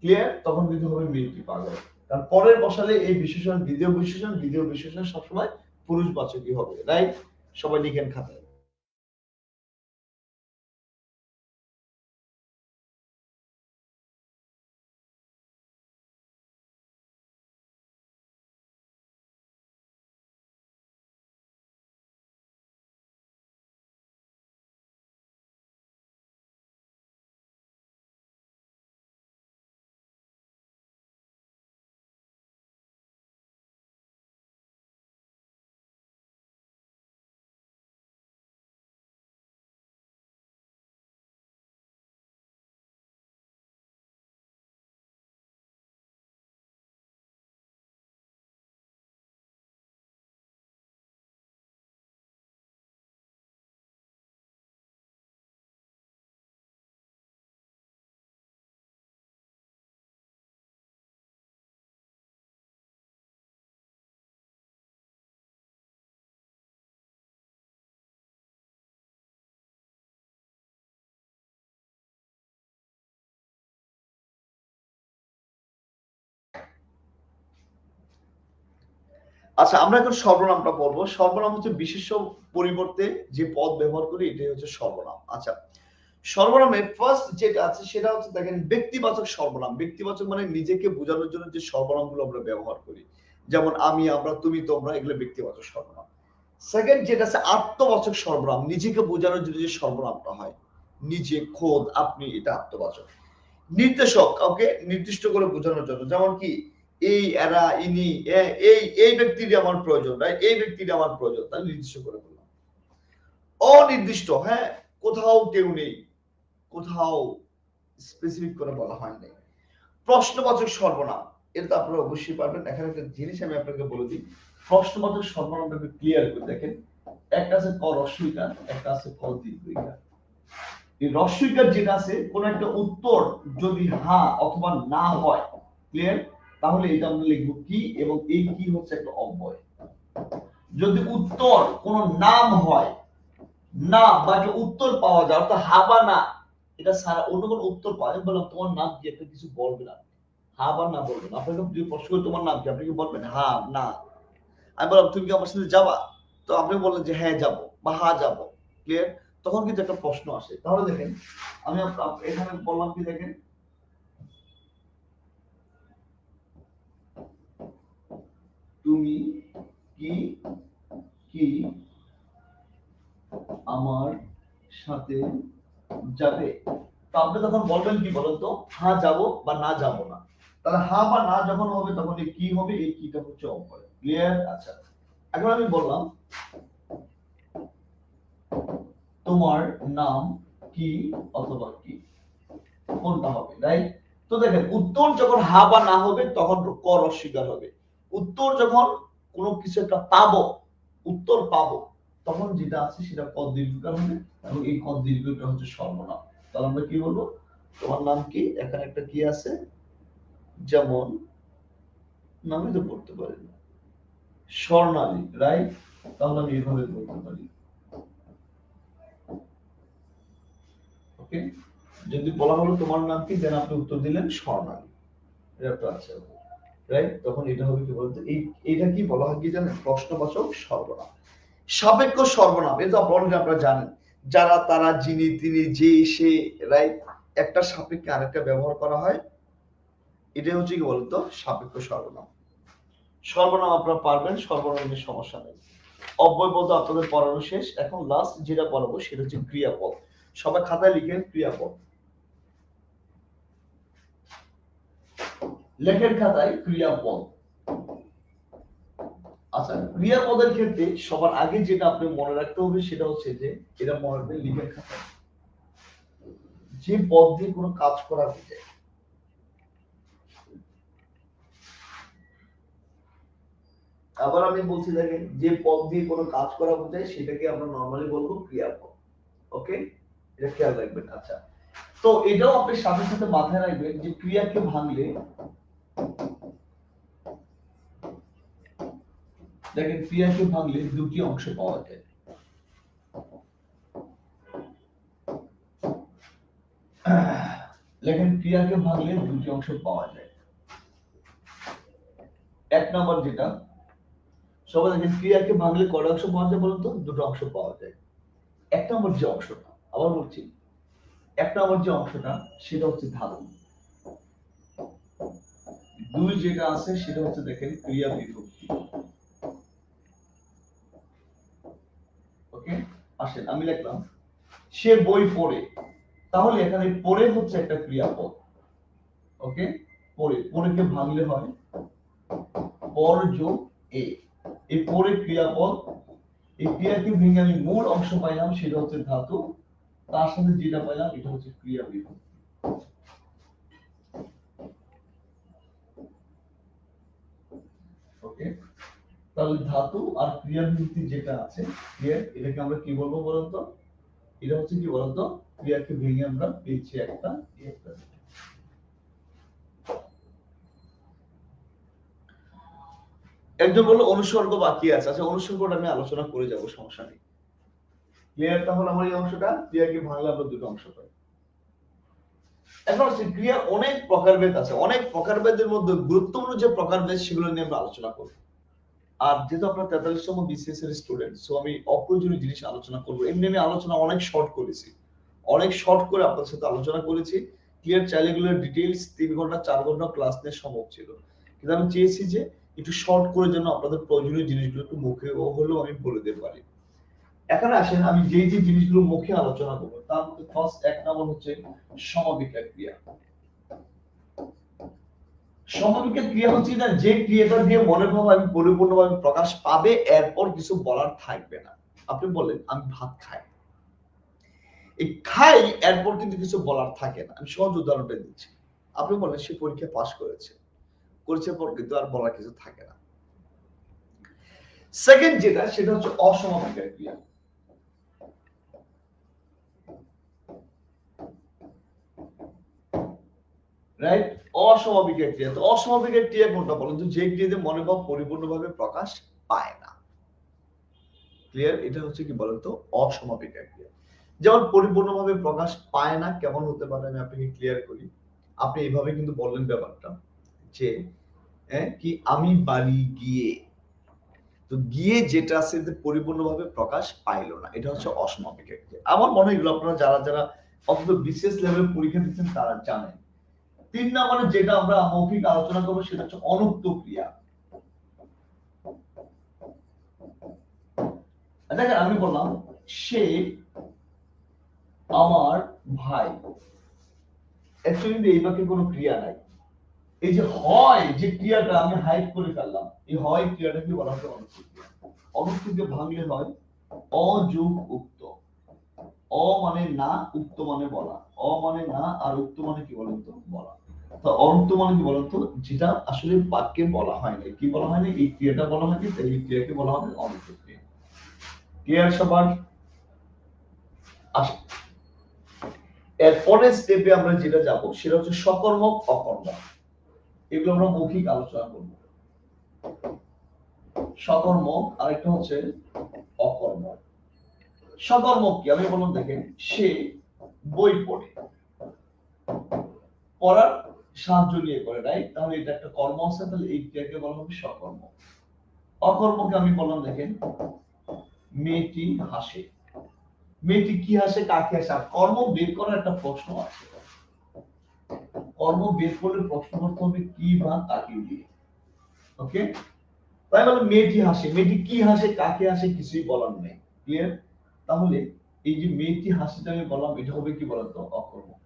ক্লিয়ার, তখন কিন্তু হবে মেয়েটি পাগল। কারণ পরে বসালে এই বিশেষণ বিধেয় বিশেষণ, বিধেয় বিশেষণ সবসময় পুরুষবাচকই হবে। রাইট? সবাই লিখেন খাতায়। আচ্ছা, আমরা এখন সর্বনামটা পড়বো। সর্বনাম হচ্ছে বিশেষ্য পরিবর্তে যে পদ ব্যবহার করি এটাই হচ্ছে সর্বনাম। আচ্ছা, সর্বনামে ফার্স্ট যেটা আছে সেটা হচ্ছে দেখেন ব্যক্তিবাচক সর্বনাম। ব্যক্তিবাচক মানে নিজেকে বোঝানোর জন্য যে সর্বনামগুলো আমরা ব্যবহার করি, যেমন আমি, আমরা, তুমি, তোমরা, এগুলো ব্যক্তিবাচক সর্বনাম। সেকেন্ড যেটা আছে আত্মবাচক সর্বনাম, নিজেকে বোঝানোর জন্য যে সর্বনামটা হয়, নিজে, খোদ, আপনি, এটা আত্মবাচক। নির্দেশক, কাউকে নির্দিষ্ট করে বোঝানোর জন্য, যেমন কি এই, এরা, ইনি, এই এই ব্যক্তিটি আমার প্রয়োজন, রাইট? এই ব্যক্তিটি আমার প্রয়োজন, তাহলে নির্দিষ্ট করে বললাম। অনির্দিষ্ট, হ্যাঁ, কোথাও কেউ নেই, কোথাও স্পেসিফিক করে বলা হয় নাই। প্রশ্নবাচক সর্বনাম, এটা তো আপনারা অবশ্যই পারবেন। এখানে একটা জিনিস আমি আপনাকে বলে দিই, প্রশ্নবাচক সর্বনামটাকে ক্লিয়ার করে দেখেন। একটা আছে ক রস্বইকার, একটা আছে ক দীর্ঘইকার। এই রস্বইকার যেটা আছে, কোন একটা উত্তর যদি হ্যাঁ অথবা না হয়, ক্লিয়ার, তাহলে এটা আমরা লিখবো কি, এবং এই কি হচ্ছে একটা অব্যয়। যদি উত্তর কোন নাম হয়, না বা যে উত্তর পাওয়া যায় অর্থাৎ হা বা না, এটা সারা অন্য কোনো উত্তর পাওয়া যায়, বললাম তোমার নাম কি, একটা কিছু বলবে না, হা বা না বলবেন। আপনাকে যদি প্রশ্ন করি তোমার নাম কি, আপনি কি বলবেন হা না? আমি বললাম তুমি কি আমার সাথে যাবা, তো আপনি বললেন যে হ্যাঁ যাবো বা হা যাবো, ক্লিয়ার, তখন কিন্তু একটা প্রশ্ন আসে। তাহলে দেখেন আমি এখানে বললাম কি, দেখেন তুমি কি কি আমার সাথে যাবে, তো আপনি তখন বলবেন কি বলেন তো, হ্যাঁ যাবো বা না যাবো না। তাহলে হ্যাঁ বা না যখন হবে তখন এই কি হবে, এই কিটা হচ্ছে অব্যয়। ক্লিয়ার? আচ্ছা, এখন আমি বললাম তোমার নাম কি অথবা কি, কোনটা হবে, রাইট? তো দেখেন উত্তর যখন হা বা না হবে তখন কর অস্বীকার হবে। উত্তর যখন কোনো কিছু একটা পাবো, উত্তর পাবো, তখন যেটা আছে সেটা পদ দীর্ঘকার হবে এবং এই পদ দীর্ঘটা হচ্ছে সর্বনাম। তাহলে আমরা কি বলবো, তোমার নাম কি, এখানে একটা কি আছে, যেমন নামে তো পড়তে পারি না, স্বর্ণালী, রাইট? তাহলে আমি এইভাবে বলতে পারি, ওকে? যদি বলা হলো তোমার নাম কি, দেন আপনি উত্তর দিলেন স্বর্ণালী, এটা আছে, রাইট? তখন এটা হবে কি বলতো, এইটা কি বলা হয় কি জানেন, প্রশ্নবাচক সর্বনাম। সাপেক্ষ সর্বনাম এটা আপনারা জানেন, যারা তারা যিনি তিনি যে সে, রাইট? একটা সাপেক্ষে আরেকটা ব্যবহার করা হয়, এটা হচ্ছে কি বলতো সাপেক্ষ সর্বনাম। সর্বনাম আপনারা পারবেন, সর্বনামের সমস্যা নেই। অব্যয় পদ আপনাদের পড়ানো শেষ, এখন লাস্ট যেটা পড়াবো সেটা হচ্ছে ক্রিয়াপদ। সবাই খাতায় লিখেন ক্রিয়াপদ, লেখের খাতায় ক্রিয়াপদ। আচ্ছা, ক্রিয়াপদের ক্ষেত্রে সবার আগে যেটা আপনি মনে রাখতে হবে সেটা হচ্ছে যে, এটা মনে রাখবেন লিখের খাতায়, যে পদ দিয়ে কোনো কাজ করা বোঝায়। আবার আমি বলছি দেখেন, যে পদ দিয়ে কোনো কাজ করা বোঝায় সেটাকে আমরা নরমালি বলবো ক্রিয়াপদ, ওকে? এটা খেয়াল রাখবেন। আচ্ছা, তো এটাও আপনি সাথে সাথে মাথায় রাখবেন যে ক্রিয়াকে ভাঙলে, দেখেন ক্রিয়াকে ভাঙলে দুটি অংশ পাওয়া যায়। লেখেন ক্রিয়াকে ভাঙলে দুটি অংশ পাওয়া যায়। এক নম্বর যেটা, সবাই দেখেন ক্রিয়াকে ভাঙলে কয়টা অংশ পাওয়া যায় বলুন তো? দুটো অংশ পাওয়া যায়। এক নম্বর যে অংশটা, আবার বলছি, এক নম্বর যে অংশটা সেটা হচ্ছে ধাতু। দুই যেটা আছে সেটা হচ্ছে দেখেন ক্রিয়া বিভক্তি, ওকে? আসেন আমি লিখলাম সে বই পড়ে, তাহলে এখানে পড়ে হচ্ছে একটা ক্রিয়াপদ, ওকে? পড়ে, পড়েকে ভাঙলে হয় পর যোগ এ, এই পড়ে ক্রিয়াপদ, এই ক্রিয়াকে ভেঙে আমি মূল অংশ পাইলাম সেটা হচ্ছে ধাতু, তার সাথে যেটা পাইলাম এটা হচ্ছে ক্রিয়া বিভক্তি, ওকে? তাহলে ধাতু আর ক্রিয়া বিভক্তি যেটা আছে, ক্রিয়া, এটাকে আমরা কি বলবো বলতো? এটা হচ্ছে কি বলতো, ক্রিয়াকে ভেঙে আমরা পেয়েছি একটা, একজন বললো অনুসর্গ বাকি আছে। আচ্ছা, অনুসর্গটা আমি আলোচনা করে যাব, সমস্যা নেই। ক্লিয়ার? তাহলে আমার এই অংশটা, ক্রিয়াকে ভাঙলে আমরা দুটো অংশ পাই। এখন হচ্ছে ক্রিয়ার অনেক প্রকারভেদ আছে, অনেক প্রকারভেদের মধ্যে গুরুত্বপূর্ণ যে প্রকারভেদ সেগুলো নিয়ে আমরা আলোচনা করব। আর যেহেতু আপনার 43তম বিসিএস এর স্টুডেন্ট, সো আমি অপ্রয়োজনীয় জিনিস আলোচনা করব। এমনি আমি আলোচনা অনেক শর্ট করেছি, অনেক শর্ট করে আপনার সাথে আলোচনা করেছি। ক্লিয়ার? চাইলে এগুলো ডিটেইলস 3 ঘন্টা 4 ঘন্টা ক্লাস নেওয়া সম্ভব ছিল, কিন্তু আমি চেয়েছি যে একটু শর্ট করে যেন আপনাদের প্রয়োজনীয় জিনিসগুলো একটু মুখে হলেও আমি বলে দিতে পারি। এখানে আসেন, আমি যে যে জিনিসগুলো মুখে আলোচনা করবো তার মধ্যে ফার্স্ট এক নম্বর হচ্ছে সমাপিকা ক্রিয়া। সমাপিকা ক্রিয়া হচ্ছে না, যে ক্রিয়াটা দিয়ে মনের ভাব আমি পরিপূর্ণভাবে প্রকাশ পাবে, এরপর কিছু বলার থাকবে না। আপনি বলেন আমি ভাত খাই, এই খাই এরপর কিন্তু কিছু বলার থাকে না। আমি সহজ উদাহরণটা দিচ্ছি, আপনি বলেন সে পরীক্ষা পাস করেছে, করেছে পর কিন্তু আর বলার কিছু থাকে না। সেকেন্ড যেটা, সেটা হচ্ছে অসমাপিকা ক্রিয়া, রাইট? অস্বাভাবিক ক্রিয়া। তো অস্বাভাবিক ক্রিয়া কোনটা বলেন তো, যে ক্রিয়াতে মনোভাব পরিপূর্ণভাবে প্রকাশ পায় না। ক্লিয়ার? এটা হচ্ছে কি বলেন তো অস্বাভাবিক ক্রিয়া। যেমন পরিপূর্ণভাবে প্রকাশ পায় না কেমন হতে পারে, আমি আপনাকে ক্লিয়ার করি। আপনি এইভাবে কিন্তু বললেন ব্যাপারটা যে কি আমি বাড়ি গিয়ে, তো গিয়ে যেটা আছে পরিপূর্ণভাবে প্রকাশ পাইলো না, এটা হচ্ছে অসমাপিক ক্রিয়া। আমার মনে হয় এগুলো আপনারা যারা যারা অন্তত বিশেষ লেভেলের পরীক্ষা দিচ্ছেন তারা জানেন। 3 নম্বরে যেটা আমরা মৌখিক আলোচনা করবো সেটা হচ্ছে অনুক্ত ক্রিয়া। দেখেন আমি বললাম সে আমার ভাই, অ্যাকচুয়ালি এই বাক্যে কোনো ক্রিয়া নাই। এই যে হয় যে ক্রিয়াটা আমি হাইড করে ফেললাম, এই হয় ক্রিয়াটা কি বলা হচ্ছে অনুক্ত ক্রিয়া। অনুক্তিকে ভাঙলে হয় অ যোগ উক্ত। অ মানে না, উক্ত মানে বলা। অ মানে না আর উক্ত মানে কি বলেন তো? বলা। তো অনুক্ত মানে কি বলেন তো? যেটা আসলে বাক্যে বলা হয় না। কি বলা হয় না? এই ক্রিয়াটা বলা হয়নি, তাই এই ক্রিয়াকে বলা হবে অনুক্ত ক্রিয়া। ক্রিয়ার সবার আসে। এর পরের স্টেপে আমরা যেটা যাব সেটা হচ্ছে সকর্মক অকর্মক। এগুলো আমরা মৌখিক আলোচনা করব। সকর্মক আরেকটা হচ্ছে অকর্মক। সকর্মক কি? আমি বললাম দেখেন, সে বই পড়ে, পড়ার সাহায্য নিয়ে করে, রাইট? তাহলে এটা একটা কর্ম আছে, তাহলে এই ক্রিয়াকে বলা হবে সকর্মক। অকর্মকে আমি বললাম দেখেন, মেয়েটি হাসে। মেয়েটি কি হাসে, কাকে হাসে? আর কর্ম বের করার একটা প্রশ্ন আছে। কর্ম বের করলে প্রশ্ন করতে হবে কি বা কাকে দিয়ে। ওকে, তাই বলে মেয়েটি হাসে, মেয়েটি কি হাসে, কাকে হাসে, কিছুই বলার নেই। ক্লিয়ার? তাহলে এই যে মেয়েটি হাসিটা আমি বললাম, এটা হবে কি বলতো? অকর্মক।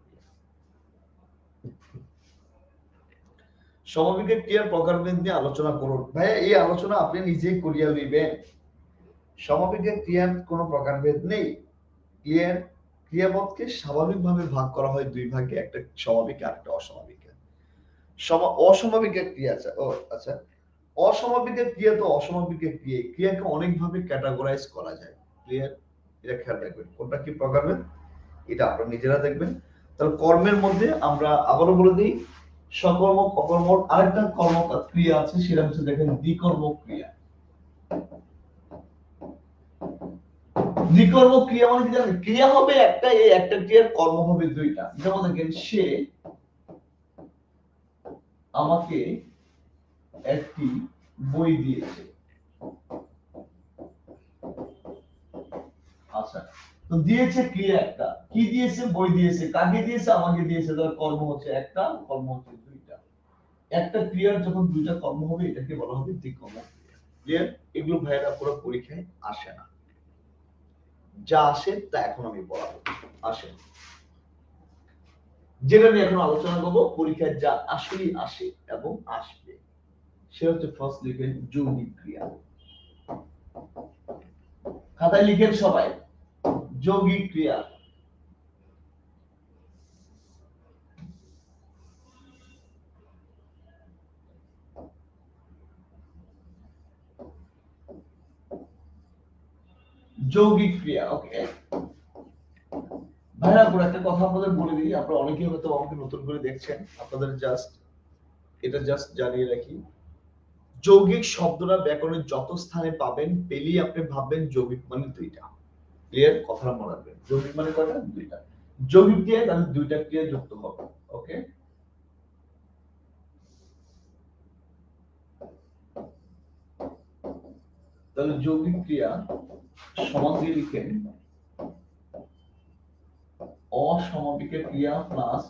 সমবিকের ক্রিয়ার প্রকারভেদ নিয়ে আলোচনা করুন। ভাইয়া এই আলোচনা আপনি নিজেই করিয়া লইবেন। সমবিকের ক্রিয়ার কোনো প্রকারভেদ নেই। ক্রিয়ার ক্রিয়াপদকে স্বাভাবিকভাবে ভাগ করা হয় দুই ভাগে, একটা সমবিকে আর একটা অসমবিকে। অসমবিকের ক্রিয়া আছে, ও আচ্ছা, অসমবিকের ক্রিয়া তো অসমবিকের ক্রিয়া, ক্রিয়াকে অনেক ভাবে ক্যাটাগরাইজ করা যায়। ক্লিয়ার? এটা খেয়াল রাখবেন, কোনটা কি প্রকারভেদ এটা আপনারা নিজেরা দেখবেন। তাহলে কর্মের মধ্যে আমরা আবারও বলে দিই, সকর্মক অকর্মক। আরেকটা কর্ম ক্রিয়া আছে, সেটা হচ্ছে দেখেন দ্বিকর্মক ক্রিয়া। দ্বিকর্মক ক্রিয়া মানে কি জানেন? ক্রিয়া হবে একটা, এই একটা ক্রিয়ার কর্ম হবে দুইটা। যেমন দেখেন, সে আমাকে একটি বই দিয়েছে। আচ্ছা, তো দিয়েছে ক্রিয়া একটা, কি দিয়েছে? বই দিয়েছে। কাকে দিয়েছে? আমাকে দিয়েছে। তার কর্ম হচ্ছে একটা, কর্ম হচ্ছে দুইটা। একটা ক্রিয়ার যখন দুইটা কর্ম হবে, এটাকে বলা হবে দ্বিকর্মক ক্রিয়া। ক্লিয়ার? এগুলো ভাইয়েরা পুরো পরীক্ষায় আসে না, যা আসে তা এখন আমি বলাবো। আসে যেটা নিয়ে এখন আলোচনা করবো, পরীক্ষায় যা আসলেই আসে এবং আসবে, সে হচ্ছে ফার্স্ট লিখেন যৌগিক ক্রিয়া। খাতায় লিখেন সবাই, যৌগিক ক্রিয়া। যৌগিক ক্রিয়া, ওকে ভাইরা। পুরো একটা কথা আপনাদের বলে দিই, আপনারা অনেকেই হয়তো আমাকে নতুন করে দেখছেন, আপনাদের জাস্ট এটা জাস্ট জানিয়ে রাখি, যৌগিক শব্দটা ব্যাকরণের যত স্থানে পাবেন, পেলেই আপনি ভাববেন যৌগিক মানে দুইটা। ক্লিয়ার? কথাটা মনে রাখবেন, যৌগিক মানে কয়টা? দুইটা। যৌগিক ক্রিয়া তাহলে দুইটা ক্রিয়া যুক্ত হবে। ওকে, তাহলে যৌগিক ক্রিয়া সমান দিয়ে লিখেন অসমবিকের ক্রিয়া প্লাস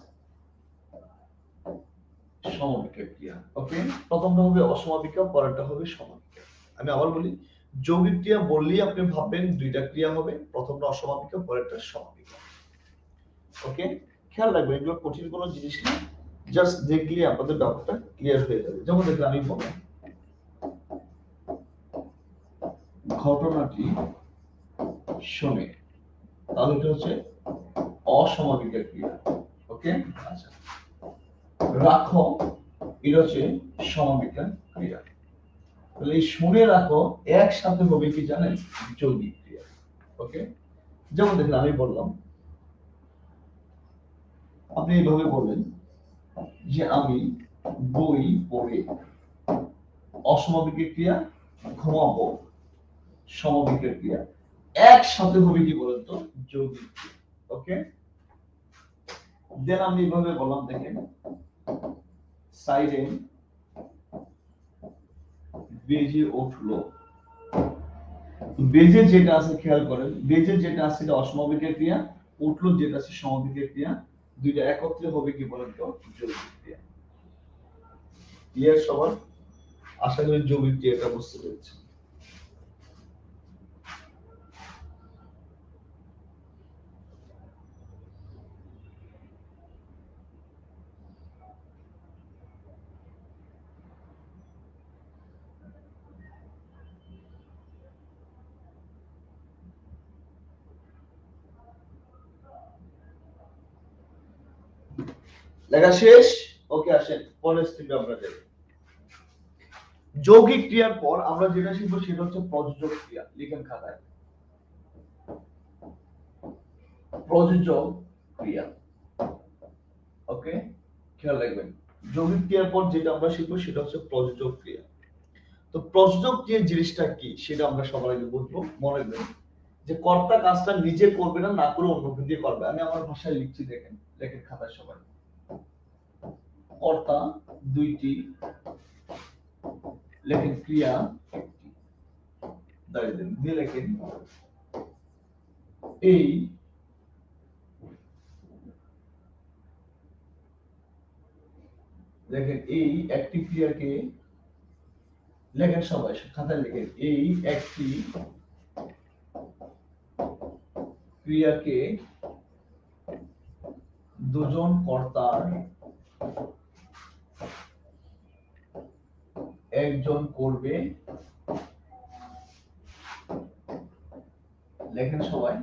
সমবিকের ক্রিয়া। ওকে, প্রথমটা হবে অসমবিকা, পরেরটা হবে সমবিকা। আমি আবার বলি, যৌগিক ক্রিয়া বললেই আপনি ভাববেন দুইটা ক্রিয়া হবে, প্রথমটা অসমবিকা, পরেরটা সমবিকা। ওকে, খেয়াল রাখবেন, এগুলো কঠিন কোনো জিনিস না, জাস্ট দেখলে আপনাদের ব্যাপারটা ক্লিয়ার হয়ে যাবে। যেমন দেখলে আমি বললাম, ঘটনাটি শোনে, তাহলে এটা হচ্ছে অসমবিকের ক্রিয়া। ওকে, আচ্ছা, রাখো, এটা হচ্ছে সমবিকের ক্রিয়া। তাহলে এই শুনে রাখো একসাথে হবে কি জানেন? যৌগিক ক্রিয়া। ওকে, যেমন দেখেন আমি বললাম, আপনি এইভাবে বললেন যে আমি বই পড়ে, অসমবিকের ক্রিয়া, ঘুমাবো, সমবিকের ক্রিয়া, একসাথে হবে কি বলেন তো? যৌগিক ক্রিয়া। ওকে, দেন আমি এইভাবে বললাম দেখেন, সাইরেন বেজে উঠলো। বেজে যেটা আছে খেয়াল করেন, বেজে যেটা আছে এটা অসমবিকের ক্রিয়া, উঠলো যেটা আছে সমবিকের ক্রিয়া, দুইটা একত্রে হবে কি বলেন তো? যৌগিক ক্রিয়া। ক্লিয়ার সবার? আশা করি যৌগিক ক্রিয়াটা বুঝতে পেরেছেন। লেখা শেষ। ওকে, আসেন পরের স্টেপে আমরা যাই। যৌগিক ক্রিয়ার পর আমরা যেটা শিখবো সেটা হচ্ছে প্রযোজক ক্রিয়া। লিখেন খাতায়, প্রযোজক ক্রিয়া। ওকে, খেয়াল রাখবেন, যৌগিক ক্রিয়ার পর যেটা আমরা শিখবো সেটা হচ্ছে প্রযোজক ক্রিয়া। তো প্রযোজক ক্রিয়া জিনিসটা কি সেটা আমরা সবার আগে বুঝবো। মনে রাখবেন যে কর্তা কাজটা নিজে করবে না, না করে অন্যকে দিয়ে করবে। আমি আমার ভাষায় লিখছি, দেখেন, লেখেন খাতায় সবাই। কর্তা দুইটি, লেখেন ক্রিয়া একটি, দাঁড়িয়ে দেন, দিয়ে লেখেন এই দেখেন এই একটি ক্রিয়াকে, লেখেন সবাই খাতায়, লেখেন এই একটি ক্রিয়াকে দুজন কর্তার একজন করবে, লেখেন সবাই,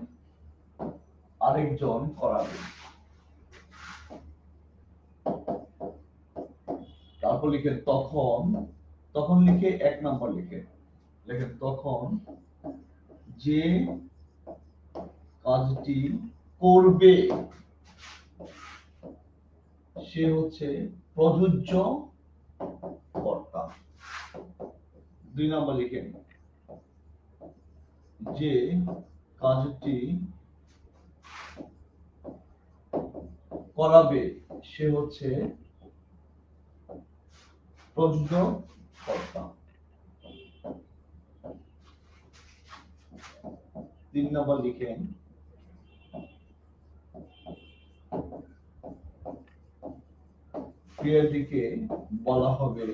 আরেকজন করাবে। তারপর লিখেন তখন, তখন লিখে এক নম্বর লিখে লেখেন তখন যে কাজটি করবে সে হচ্ছে প্রযোজ্য কর্তা। দুই নম্বর লিখেন যে কাজটি করাবে সে হচ্ছে প্রযোজ্য কর্তা। তিন নম্বর লিখেন ক্রিয়াটিকে বলা হবে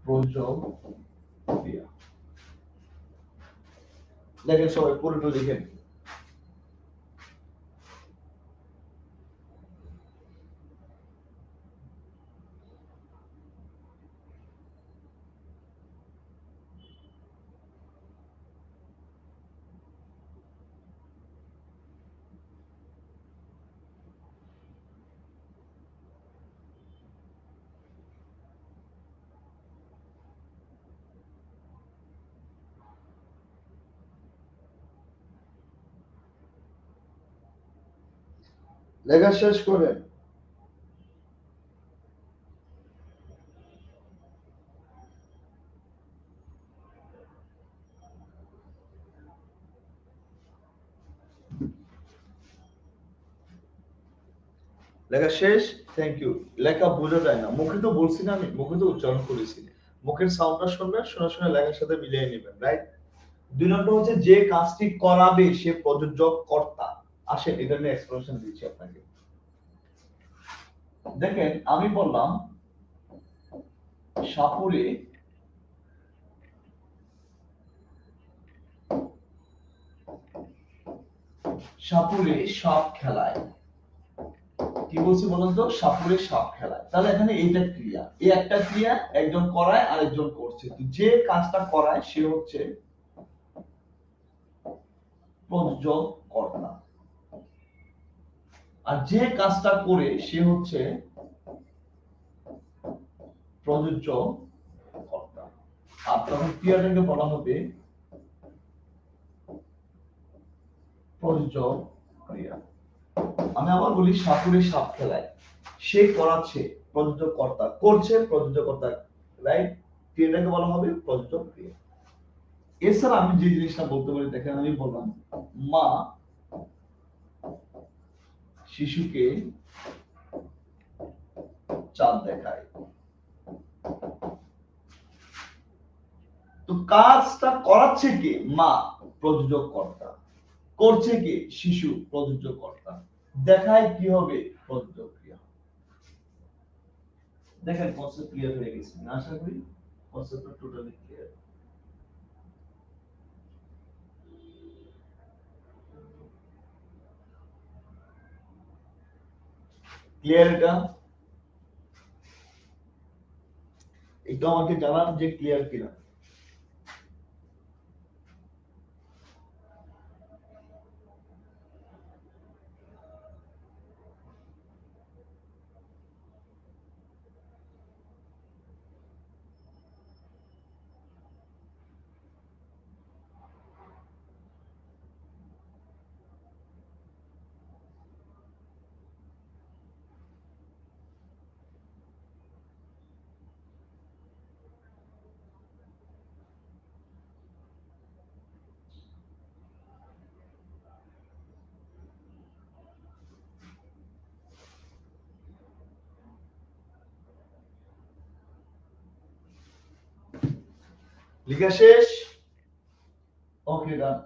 প্রযোজক ক্রিয়া। দেখেন সবাই পুরোটা লিখেন। লেখা শেষ করেন। লেখা শেষ। Thank you. লেখা বোঝা যায় না, মুখে তো বলছি না, আমি মুখে তো উচ্চারণ করেছি। মুখের সাউন্ডটা শুনবেন, শোনা শোনা লেখার সাথে মিলিয়ে নেবেন, রাইট? দুই নম্বর হচ্ছে যে কাজটি করাবে সে প্রযোজক কর্তা। আসেন এটা নিয়ে এক্সপ্লেনেশন দিচ্ছি আপনাকে। দেখেন আমি বললাম সাপুরে সাপুরে সাপ খেলায়। কি বলছি বলুন তো? সাপুরে সাপ খেলায়। তাহলে এখানে এইটা ক্রিয়া, এই একটা ক্রিয়া একজন করায় আরেকজন করছে। তো যে কাজটা করায় সে হচ্ছে প্রযোজক কর্তা, আর যে কাজটা করে সে হচ্ছে প্রযোজ্য কর্তা। আর তখন ক্রিয়াটাকে বলা হবে প্রযোজক ক্রিয়া। আমি আবার বলি সাপুরে সাপ খেলায়, সে করাচ্ছে প্রযোজক কর্তা, করছে প্রযোজক কর্তা, রাইট? ক্রিয়াটাকে বলা হবে প্রযোজক ক্রিয়া। এছাড়া আমি যে জিনিসটা বলতে পারি, দেখেন আমি বললাম মা শিশুকে চাঁদ দেখায়। তো কাজটা করাচ্ছে কে? মা, প্রযোজক কর্তা। করছে কে? শিশু, প্রযোজক কর্তা। দেখায় কি হবে? প্রযোজক ক্রিয়া। দেখেন কনসেপ্ট ক্লিয়ার হয়ে গেছে, আশা করি কনসেপ্টটা টোটালি ক্লিয়ার। ক্লিয়ার এটা? একটু আমাকে জানান যে ক্লিয়ার কিনা। লিখা শেষ? ওকে, ডান।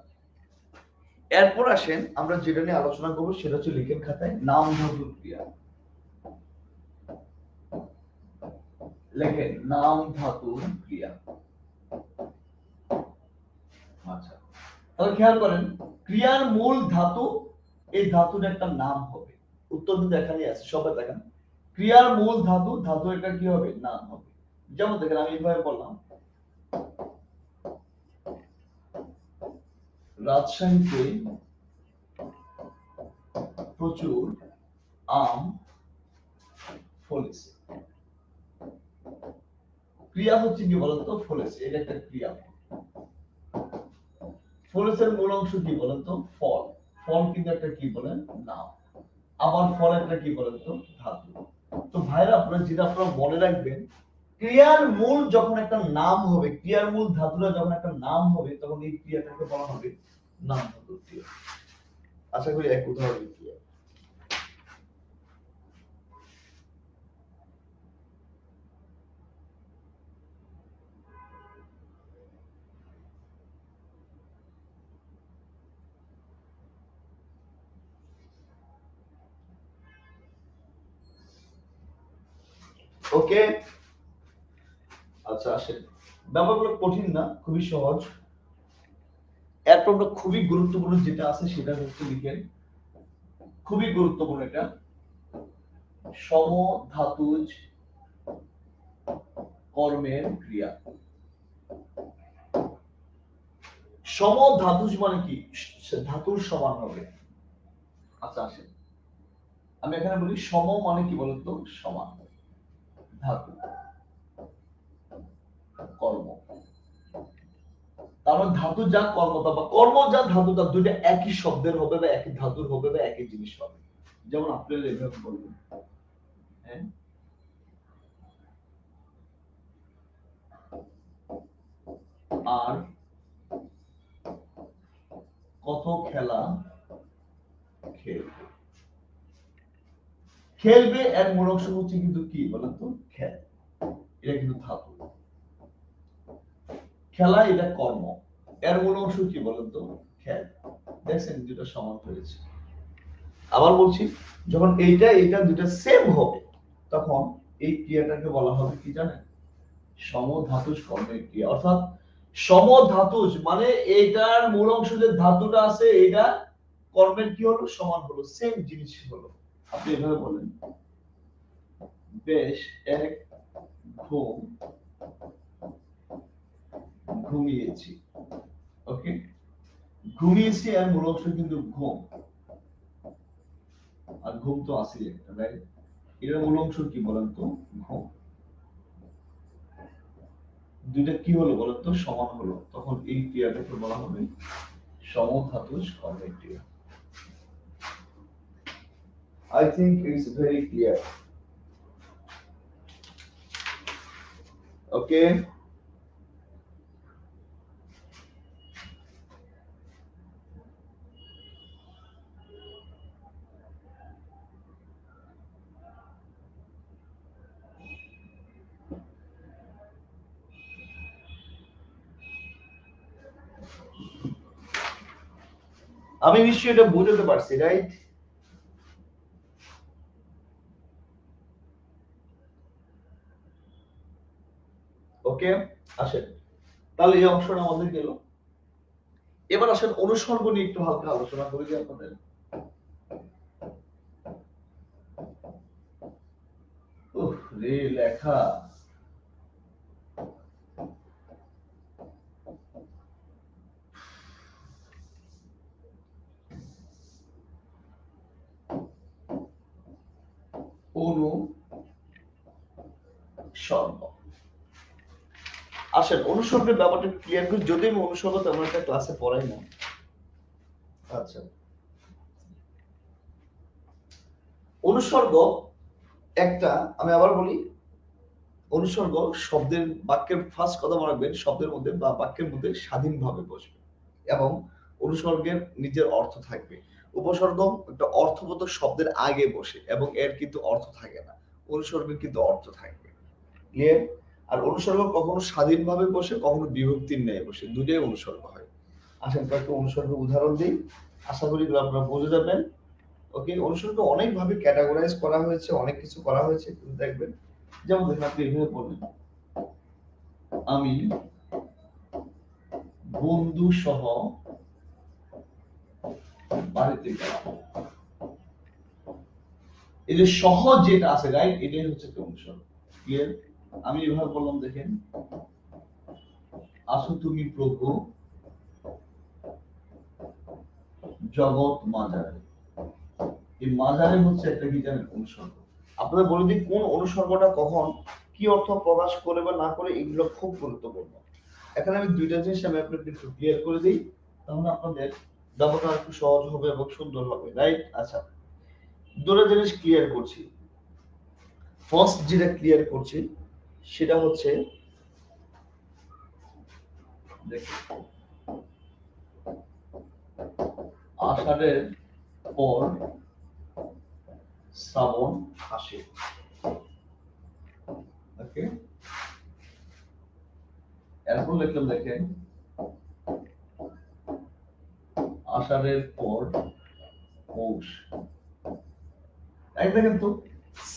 এরপর আসেন আমরা যেটা নিয়ে আলোচনা করবো সেটা হচ্ছে লিখেন খাতায় নাম ধাতুর ক্রিয়া। লেখেন নাম ধাতুর ক্রিয়া। আচ্ছা, তাহলে খেয়াল করেন ক্রিয়ার মূল ধাতু, এই ধাতুর একটা নাম হবে। উত্তর কিন্তু এখানেই আছে, সবাই দেখেন ক্রিয়ার মূল ধাতু, ধাতু একটা কি হবে? নাম হবে। যেমন দেখেন আমি এইভাবে বললাম, রাজশাহীতে প্রচুর আম ফলেছে। ক্রিয়া হচ্ছে কি বলতো? ফলেছে, এটা একটা ক্রিয়া। ফলেছের মূল অংশ কি বলতো? ফল। ফল কিন্তু একটা কি বলেন? নাম। আবার ফল একটা কি বলতো? ধাতু। তো ভাইরা আপনারা যেটা আপনারা মনে রাখবেন, ক্রিয়ার মূল যখন একটা নাম হবে, ক্রিয়ার মূল ধাতুরা যখন একটা নাম হবে, তখন এই ক্রিয়াটাকে বলা হবে নাম ধাতুর ক্রিয়া। আশা করি এক উদাহরণ ক্রিয়া। ওকে, আচ্ছা আসেন, ব্যাপারগুলো কঠিন না, খুবই সহজ। এরপর আমরা খুবই গুরুত্বপূর্ণ যেটা আছে সেটা হচ্ছে লিখেন, খুবই গুরুত্বপূর্ণ এটা, সমধাতুজ কর্মের ক্রিয়া। সমধাতুজ মানে কি? ধাতুর সমান হবে। আচ্ছা আসেন, আমি এখানে বলি সম মানে কি বলতো? সমান। ধাতু কর্ম, তার মানে ধাতু যা কর্মতা বা কর্ম যা ধাতুটা, দুইটা একই শব্দের হবে বা একই ধাতুর হবে বা একই জিনিস হবে। যেমন আপনারা এভাবে বলবেন, হ্যাঁ, আর কত খেলা খেলবে। খেলবে এর মূল অংশ হচ্ছে কিন্তু কি বলতো? খেল। এটা কিন্তু ধাতু। খেলা এটা কর্ম, এর মূল অংশ কি বলতো? খেল। দেখছেন দুটো সমান হয়েছে। আবার বলছি, যখন এইটা এইটা দুটো সেম হবে, তখন এই ক্রিয়াটাকে বলা হবে কি জানেন? সমধাতুজ কর্মের ক্রিয়া। অর্থাৎ সমধাতুজ মানে এইটার মূল অংশ যে ধাতুটা আছে, এটা কর্মের কি হলো? সমান হলো, সেম জিনিস হলো। আপনি এভাবে বলেন, বেশ এক ঘুম ঘুমিয়েছি। ওকে, ঘুমিয়েছি এর মূল অংশ কিন্তু ঘুম, আর ঘুম তো আছে একটা, রাইট? এর মূল অংশ কি বলেন তো? ঘুম। দুইটা কি হলো বলেন তো? সমান হলো, তখন এই ক্রিয়াটাকে বলা হবে সমধাতুজ কর্মের ক্রিয়া। I think it's very clear. Okay. আমি নিশ্চয়ই এটা বুঝতে পারছি, রাইট? ওকে, আসেন তাহলে এই অংশটা আমাদের গেল। এবার আসেন অনুসর্গ নিয়ে একটু হালকা আলোচনা করি যে আপনাদের। উফ রে লেখা, অনুসর্গ। আসেন অনুসর্গের ব্যাপারটা ক্লিয়ার করি, যদি আমি অনুসর্গ তেমন একটা ক্লাসে পড়াই না। আচ্ছা, অনুসর্গ একটা, আমি আবার বলি, অনুসর্গ শব্দের বাক্যের ফার্স্ট কথা মনে রাখবেন, শব্দের মধ্যে বা বাক্যের মধ্যে স্বাধীনভাবে বসবে এবং অনুসর্গের নিজের অর্থ থাকবে। উপসর্গ একটা অর্থবোধক শব্দের আগে বসে এবং এর কিন্তু অর্থ থাকে না, অনুসর্গের কিন্তু অর্থ থাকবে। ক্লিয়ার? আর অনুসর্গ কখনো স্বাধীনভাবে বসে, কখনো বিভক্তির ন্যায় বসে, দুটোই অনুসর্গ হয়। আসেন কয়েকটা অনুসর্গ উদাহরণ দিই, আশা করি এগুলো আপনারা বুঝে যাবেন। ওকে, অনুসর্গ অনেক ভাবে ক্যাটাগরাইজ করা হয়েছে, অনেক কিছু করা হয়েছে, কিন্তু দেখবেন যেমন দেখেন আপনি এভাবে বলবেন, আমি বন্ধু সহ বাড়িতে গেলাম। এই যে সহ যেটা আছে, রাইট, এটাই হচ্ছে একটা অনুসর্গ। ক্লিয়ার? আমি এভাবে বললাম, দেখেন, আসো তুমি প্রভু জগৎ মাঝারে। এই মাঝারে হচ্ছে একটা কি জানেন, অনুসর্গ। আপনাদের বলে দিই কোন অনুসর্গটা কখন কি অর্থ প্রকাশ করে বা না করে, এগুলো খুব গুরুত্বপূর্ণ। এখানে আমি দুইটা জিনিস আমি আপনাকে একটু ক্লিয়ার করে দিই, তাহলে আপনাদের ব্যাপারটা একটু সহজ হবে এবং সুন্দর হবে, রাইট? আচ্ছা, দুটো জিনিস ক্লিয়ার করছি। ফার্স্ট যেটা ক্লিয়ার করছি সেটা হচ্ছে, দেখুন, আষাঢ়ের পর শ্রাবণ আসে। ওকে, এরপর লিখলাম, দেখেন, আষাঢ়ের পর পৌষ। দেখেন তো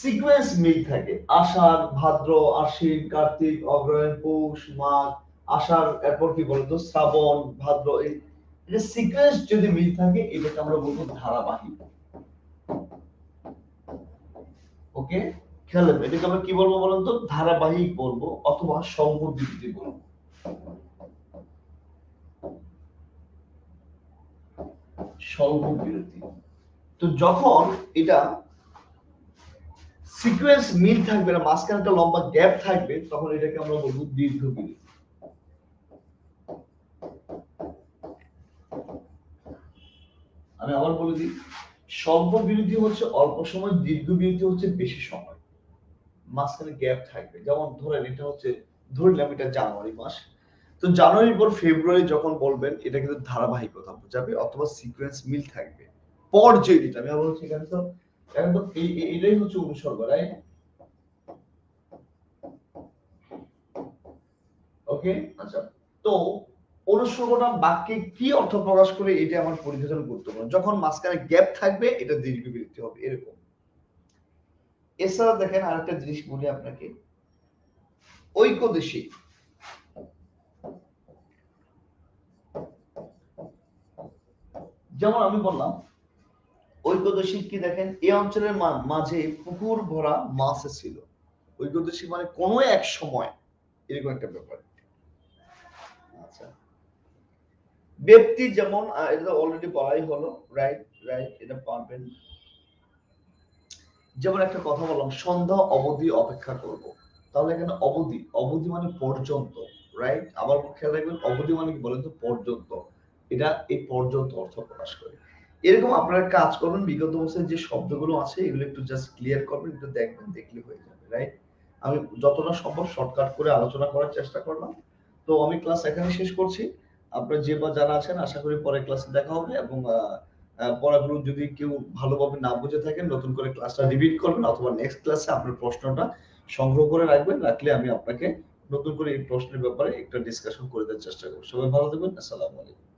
সিকোয়েন্স মিল থাকে, আষাঢ়, ভাদ্র, আশ্বিন, কার্তিক, অগ্রহায়ণ, পৌষ, মাঘ, আষাঢ়, এরপর কি বলতো শ্রাবণ, ভাদ্র, এই যে সিকোয়েন্স যদি মিল থাকে, এটাকে আমরা বলবো ধারাবাহিক। ওকে, খেয়াল রাখবেন, এটাকে আমরা কি বলবো বলেন তো? ধারাবাহিক বলবো, অথবা স্বল্পবিরতি বলবো। স্বল্পবিরতি। তো যখন এটা সিকোয়েন্স মিল থাকবে না, মাঝখানে একটা লম্বা গ্যাপ থাকবে, তখন এটাকে আমরা বলবো দীর্ঘ বিরতি। আমি আবার বলে দিই, স্বল্প বিরতি হচ্ছে অল্প সময়, দীর্ঘ বিরতি হচ্ছে বেশি সময়, মাঝখানে গ্যাপ থাকবে। যেমন ধরেন এটা হচ্ছে, ধরলাম এটা জানুয়ারি মাস, তো জানুয়ারির পর ফেব্রুয়ারি যখন বলবেন, এটা কিন্তু ধারাবাহিকতা বোঝাবে, অথবা সিকোয়েন্স মিল থাকবে। পর্যায়িত, আমি আবার বলছি, এখানে তো এটাই হচ্ছে অনুসর্গ, রাইট? ওকে, আচ্ছা, তো অনুসর্গটা বাক্যে কি অর্থ প্রকাশ করে, এটা আমার পরীক্ষার জন্য গুরুত্বপূর্ণ। যখন মাঝখানে গ্যাপ থাকবে, এটা দীর্ঘ বিরতি হবে, এরকম। এছাড়া দেখেন আরেকটা জিনিস বলি আপনাকে, ঐকদেশী। যেমন আমি বললাম ঐকদেশী কি, দেখেন, এই অঞ্চলের মাঝে পুকুর ভরা মাছ ছিল। ঐকদেশী মানে কোনো এক সময়, এরকম একটা ব্যাপার। আচ্ছা, ব্যক্তি যেমন, এটা অলরেডি বলাই হলো, রাইট, রাইট, এটা পারবেন। যেমন একটা কথা বললাম, সন্ধ্যা অবধি অপেক্ষা করব, তাহলে এখানে অবধি, অবধি মানে পর্যন্ত, রাইট? আবার খেয়াল রাখবেন, অবধি মানে কি বলেন তো? পর্যন্ত। এটা এই পর্যন্ত অর্থ প্রকাশ করে। এরকম আপনারা কাজ করবেন, বিগত বছরের যে শব্দগুলো আছে এগুলো একটু জাস্ট ক্লিয়ার করবেন, একটু দেখবেন, দেখলে হয়ে যাবে, রাইট? আমি যতটা সম্ভব শর্টকাট করে আলোচনা করার চেষ্টা করলাম। তো আমি ক্লাস এখানে শেষ করছি। আপনারা যে বা যারা আছেন, আশা করি পরের ক্লাসে দেখা হবে, এবং পড়াগুলো যদি কেউ ভালোভাবে না বুঝে থাকেন, নতুন করে ক্লাসটা রিপিট করবেন, অথবা নেক্সট ক্লাসে আপনার প্রশ্নটা সংগ্রহ করে রাখবেন, রাখলে আমি আপনাকে নতুন করে এই প্রশ্নের ব্যাপারে একটা ডিসকাশন করে দেওয়ার চেষ্টা করব। সবাই ভালো থাকবেন। আসসালামু আলাইকুম।